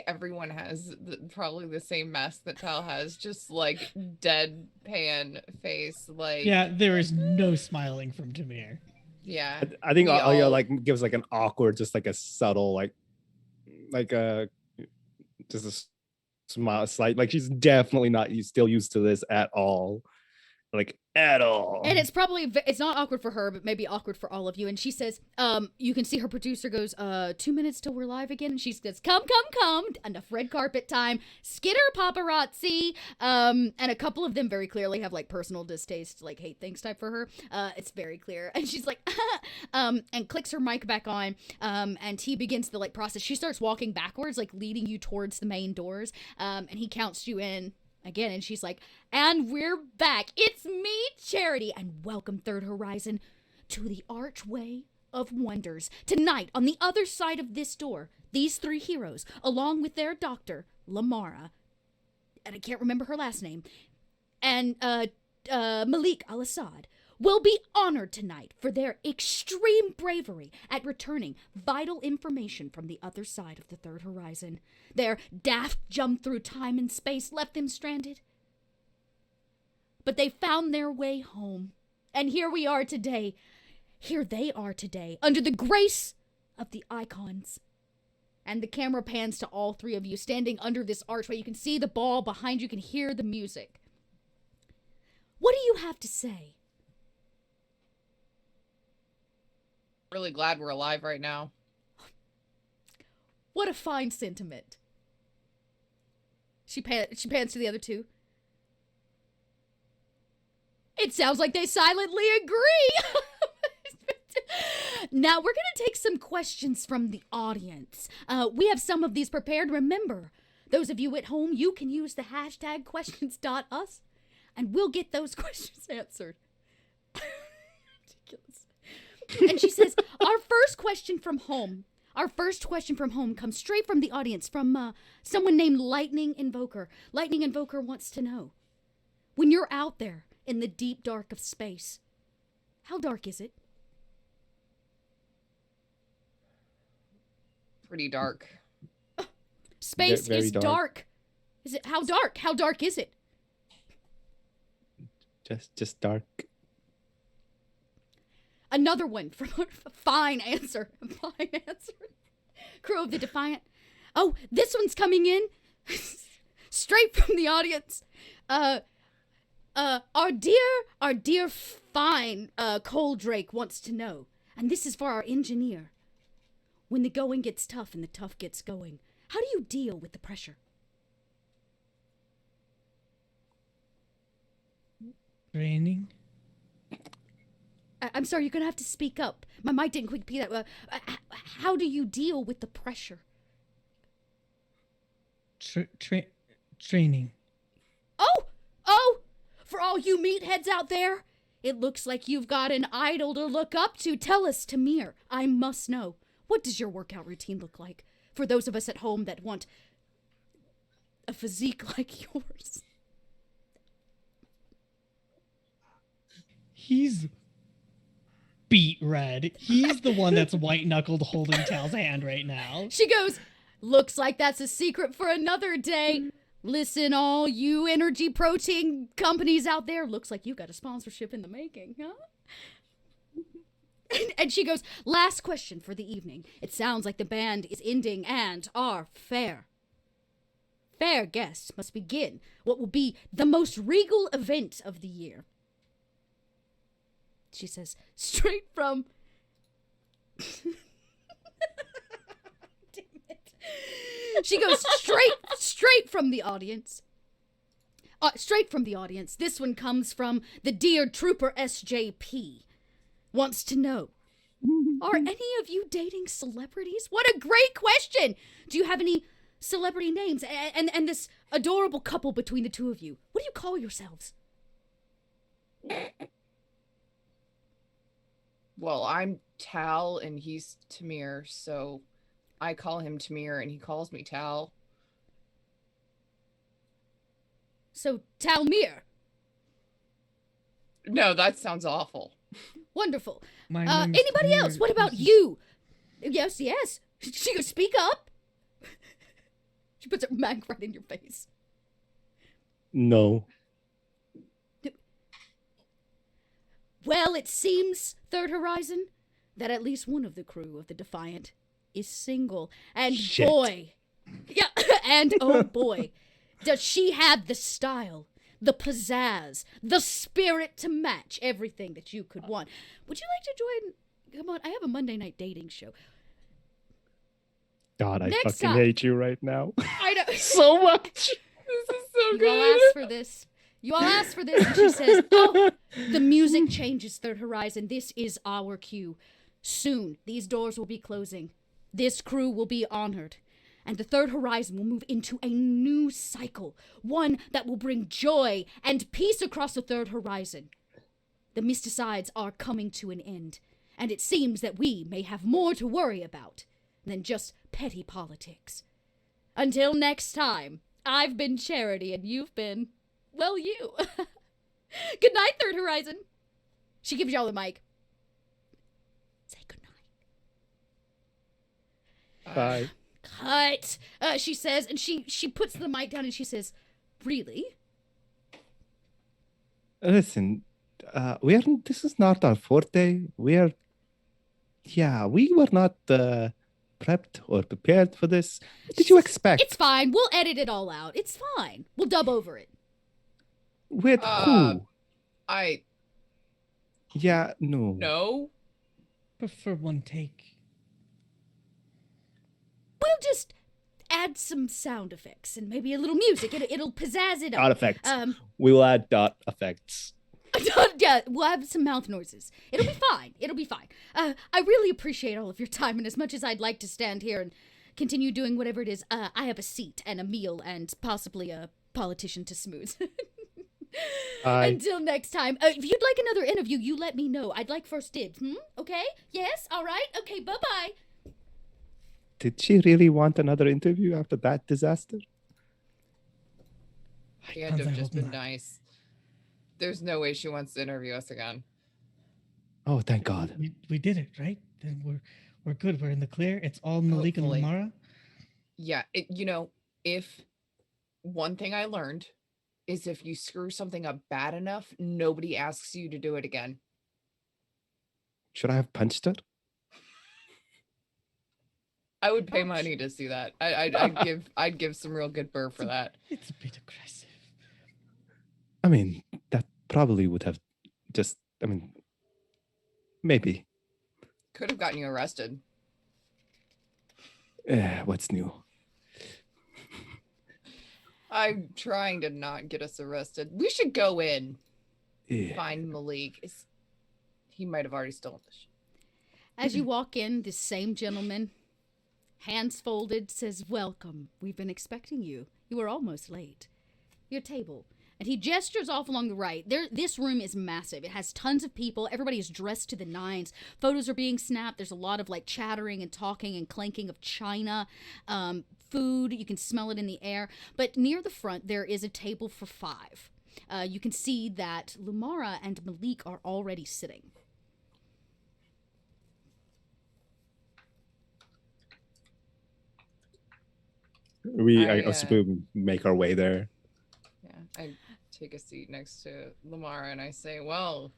Everyone has probably the same mask that Tal has, just like deadpan face. Like, Yeah, there is no smiling from Tamir. yeah. I think We Alia all- like gives like an awkward, just like a subtle, like a just a smile, slight. Like she's definitely not still used to this at all, like at all. And it's probably, it's not awkward for her, but maybe awkward for all of you. And she says, you can see her producer goes, 2 minutes till we're live again. And she says, come, enough red carpet time, skitter paparazzi. And a couple of them very clearly have like personal distaste, like hate things type for her. It's very clear. And she's like, and clicks her mic back on. And he begins the like process. She starts walking backwards, like leading you towards the main doors. And he counts you in again, and she's like, "And we're back. It's me, Charity, and welcome, Third Horizon, to the Archway of Wonders. Tonight, on the other side of this door, these three heroes, along with their doctor, Lamara, and I can't remember her last name, and Malik Al-Assad, will be honored tonight for their extreme bravery at returning vital information from the other side of the Third Horizon. Their daft jump through time and space left them stranded. But they found their way home. And here we are today. Here they are today, under the grace of the icons." And the camera pans to all three of you standing under this archway. You can see the ball behind you. You can hear the music. What do you have to say? Really glad we're alive right now. What a fine sentiment. She pans to the other two. It sounds like they silently agree. Now, we're going to take some questions from the audience. We have some of these prepared. Remember, those of you at home, you can use the hashtag questions.us, and we'll get those questions answered. Ridiculous. And she says, our first question from home comes straight from the audience, from someone named Lightning Invoker. Lightning Invoker wants to know, when you're out there in the deep dark of space, how dark is it? Pretty dark. Space Very is dark. Is it how dark? How dark is it? Just dark. Another one from fine answer. Fine answer. Crew of the Defiant. Oh, this one's coming in straight from the audience. Our dear fine Cole Drake wants to know, and this is for our engineer. When the going gets tough and the tough gets going, how do you deal with the pressure? Training. I'm sorry, you're gonna have to speak up. My mic didn't quite be that. How do you deal with the pressure? Training. Oh! For all you meatheads out there, it looks like you've got an idol to look up to. Tell us, Tamir. I must know. What does your workout routine look like for those of us at home that want a physique like yours? He's beat red. He's the one that's white-knuckled holding Tal's hand right now. She goes, looks like that's a secret for another day. Listen, all you energy protein companies out there, looks like you got a sponsorship in the making, huh? And she goes, last question for the evening. It sounds like the band is ending and our fair guests must begin what will be the most regal event of the year. She says, straight from... Damn it. She goes, straight from the audience. Straight from the audience. This one comes from the dear Trooper SJP. Wants to know, are any of you dating celebrities? What a great question! Do you have any celebrity names? And this adorable couple between the two of you, what do you call yourselves? Well, I'm Tal and he's Tamir, so I call him Tamir and he calls me Tal. So, Talmir. No, that sounds awful. Wonderful. My name's Anybody Tamir. else? What about This is- you? Yes. She goes, speak up. She puts her mag right in your face. No. Well, it seems, Third Horizon, that at least one of the crew of the Defiant is single. And Shit. boy, yeah, and oh boy, does she have the style, the pizzazz, the spirit to match everything that you could want. Would you like to join? Come on, I have a Monday night dating show. God, I Next fucking time. hate you right now. I know. So much. This is so You all good. asked for this. You all asked for this. And she says, oh, the music changes, Third Horizon. This is our cue. Soon, these doors will be closing. This crew will be honored. And the Third Horizon will move into a new cycle. One that will bring joy and peace across the Third Horizon. The mysticides are coming to an end. And it seems that we may have more to worry about than just petty politics. Until next time, I've been Charity and you've been... well, you. Good night, Third Horizon. She gives y'all the mic. Say good night. Bye. Cut. She says, and she puts the mic down and she says, really? Listen, this is not our forte. We were not prepped or prepared for this. What did you expect? It's fine. We'll edit it all out. It's fine. We'll dub over it. With who? Yeah, no. No. Prefer one take. We'll just add some sound effects and maybe a little music. It'll pizzazz it up. Dot effects. We will add dot effects. Yeah, we'll have some mouth noises. It'll be fine. I really appreciate all of your time, and as much as I'd like to stand here and continue doing whatever it is, I have a seat and a meal and possibly a politician to smooth. Until next time. If you'd like another interview, you let me know. I'd like first dibs. Okay? Yes? All right? Okay, bye-bye. Did she really want another interview after that disaster? She had to have just been nice. There's no way she wants to interview us again. Oh, thank God. We did it, right? Then we're good. We're in the clear. It's all Malik and Hopefully. Lamara. Yeah, if one thing I learned is if you screw something up bad enough, nobody asks you to do it again. Should I have punched her? I would pay money to see that. I'd give some real good burr for that. It's a bit aggressive. I mean, that probably would have maybe. Could have gotten you arrested. What's new? I'm trying to not get us arrested. We should go in. Yeah. Find Malik. He might have already stolen the shit. As you walk in, this same gentleman, hands folded, says, welcome. We've been expecting you. You were almost late. Your table. And he gestures off along the right. This room is massive. It has tons of people. Everybody is dressed to the nines. Photos are being snapped. There's a lot of like chattering and talking and clanking of china. Food, you can smell it in the air. But near the front, there is a table for 5. You can see that Lumara and Malik are already sitting. I suppose we make our way there. Yeah, I take a seat next to Lamara and I say, well,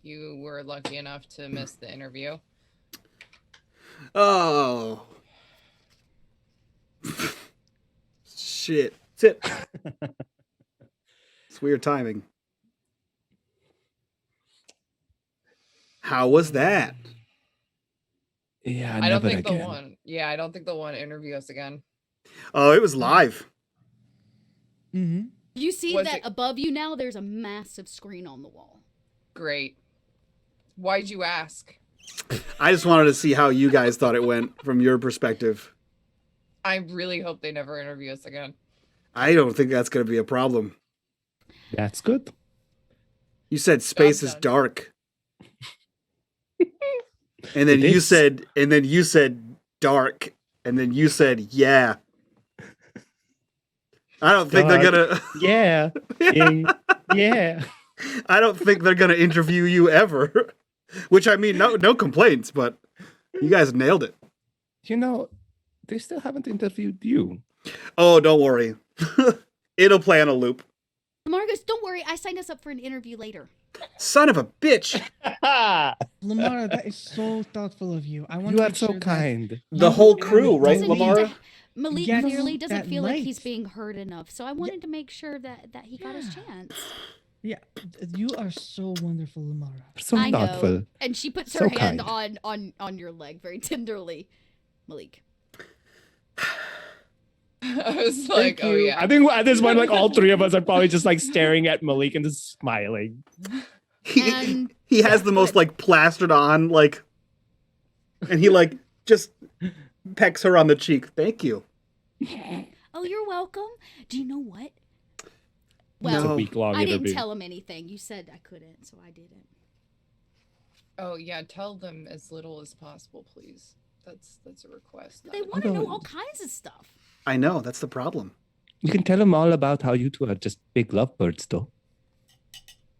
you were lucky enough to miss the interview. Oh. Shit. Sit. It's weird timing. How was that? Yeah, I don't never think again. I don't think they'll want to interview us again. Oh, it was live. Mm-hmm. You see Was that it- above you now, there's a massive screen on the wall. Great. Why'd you ask? I just wanted to see how you guys thought it went from your perspective. I really hope they never interview us again. I don't think that's going to be a problem. That's good. You said space Job is done. dark. And then It you is. said dark. And then you said, yeah. I don't think they're Dark. gonna. Yeah. Yeah. I don't think they're gonna interview you ever. Which I mean, no complaints, but you guys nailed it. You know, they still haven't interviewed you. Oh, don't worry. It'll play on a loop. Marcus, don't worry. I signed us up for an interview later. Son of a bitch. Lamara, that is so thoughtful of you. I want You to are make so sure that kind. The whole crew, right, Doesn't need Lamara? to- Malik Yes, clearly doesn't that feel like he's light. being heard enough, so I wanted to make sure that he got his chance. Yeah, you are so wonderful, Lamara. So I know. thoughtful. And she puts So her hand kind. on your leg very tenderly. Malik. I was like, Thank oh you. yeah. I think at this point, like all 3 of us are probably just like staring at Malik and just smiling. And He has the most like plastered on, like, and he like just pecks her on the cheek. Thank you. oh, you're welcome. Do you know what? It's Well, a week-long I didn't interview. tell him anything. You said I couldn't, so I didn't. Oh yeah, tell them as little as possible, please. That's a request. They not a want to know don't- all kinds of stuff. I know, that's the problem. You can tell them all about how you 2 are just big lovebirds, though.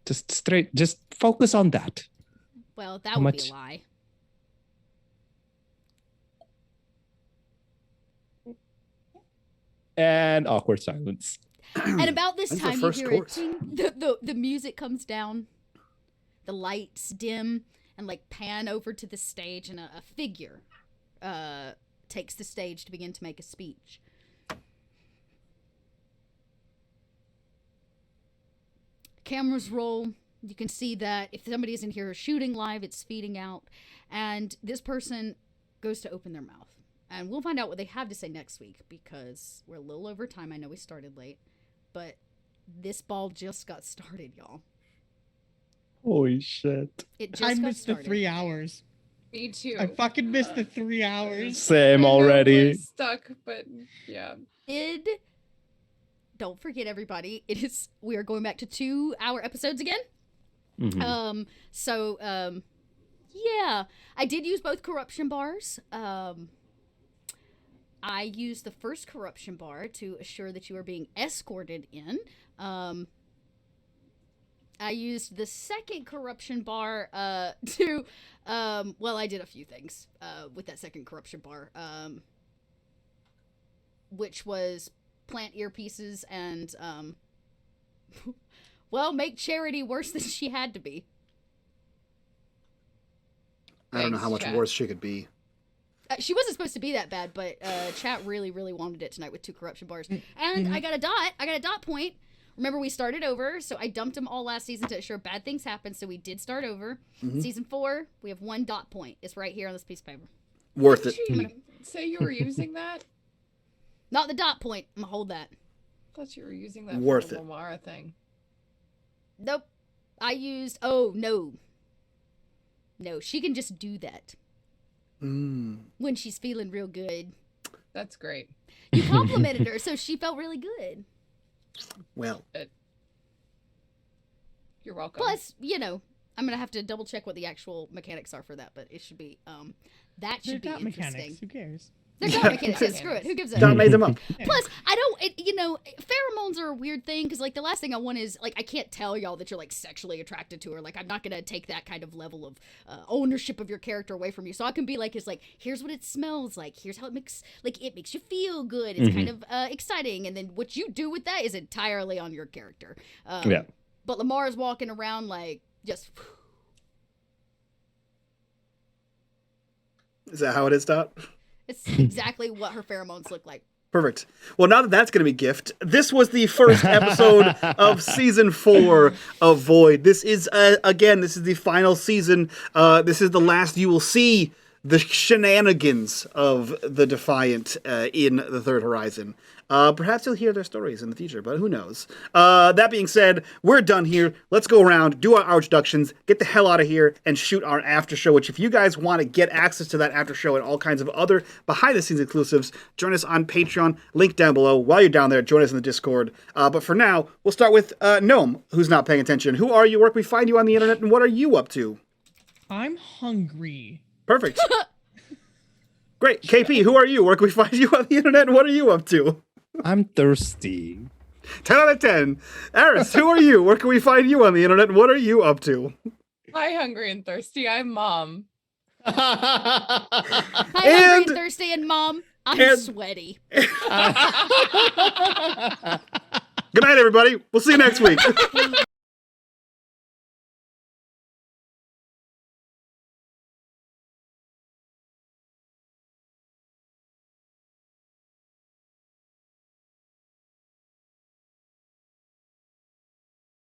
Just focus on that. Well, that How would be much- a lie. And awkward silence. And about this When's the time, you first hear course? it ting, the music comes down, the lights dim, and like pan over to the stage, and a figure takes the stage to begin to make a speech. Cameras roll. You can see that if somebody is in here shooting live, it's feeding out, and this person goes to open their mouth. And we'll find out what they have to say next week, because we're a little over time. I know we started late, but this ball just got started, y'all. Holy shit. It just I got missed the started. 3 hours. Me too. I fucking missed the 3 hours. Same I know already. we're stuck, but yeah. Don't forget, everybody. We are going back to 2-hour episodes again. Mhm. Yeah, I did use both corruption bars. I used the first corruption bar to assure that you are being escorted in. I used the second corruption bar to, I did a few things with that second corruption bar, which was plant earpieces and, make Charity worse than she had to be. I don't know how much Thanks, chat. worse she could be. She wasn't supposed to be that bad, but chat really, really wanted it tonight with 2 corruption bars. And I got a dot point. Remember, we started over, so I dumped them all last season to ensure bad things happen, so we did start over. Season 4, we have 1 dot point. It's right here on this piece of paper. Worth it. Did you say you were using that? Not the dot point. I'm gonna hold that. I thought you were using that Worth for the it. Lamara thing. Nope. I used... Oh, no. No, she can just do that when she's feeling real good. That's great. You complimented her, so she felt really good. Well, You're welcome. Plus, you know, I'm gonna have to double check what the actual mechanics are for that, but it should be that They're should be dot interesting. mechanics. Who cares? They're not mechanics. Yeah, screw it. Who gives a Dot made them up. Plus, I don't, you know, pheromones are a weird thing because, like, the last thing I want is, like, I can't tell y'all that you're, like, sexually attracted to her. Like, I'm not going to take that kind of level of ownership of your character away from you. So I can be like, it's like, here's what it smells like. Here's how it makes, like, it makes you feel good. It's kind of exciting. And then what you do with that is entirely on your character. Yeah. But Lamar is walking around, like, just. Is that how it is, Dot? It's exactly what her pheromones look like. Perfect. Well, now that that's going to be gift, this was the first episode of season 4 of Void. This is, again, this is the final season. This is the last you will see the shenanigans of the Defiant in the Third Horizon. Perhaps you'll hear their stories in the future, but who knows? That being said, we're done here. Let's go around, do our introductions, get the hell out of here, and shoot our after show, which if you guys want to get access to that after show and all kinds of other behind-the-scenes exclusives, join us on Patreon, link down below. While you're down there, join us in the Discord. But for now, we'll start with Gnome, who's not paying attention. Who are you? Where can we find you on the internet, and what are you up to? I'm hungry. Perfect. Great. KP, who are you? Where can we find you on the internet, and what are you up to? I'm thirsty. 10 out of 10. Aris, who are you? Where can we find you on the internet, and what are you up to? Hi, hungry and thirsty. I'm Mom. Hi, And- hungry and thirsty, and Mom, I'm and- sweaty. Good night, everybody. We'll see you next week.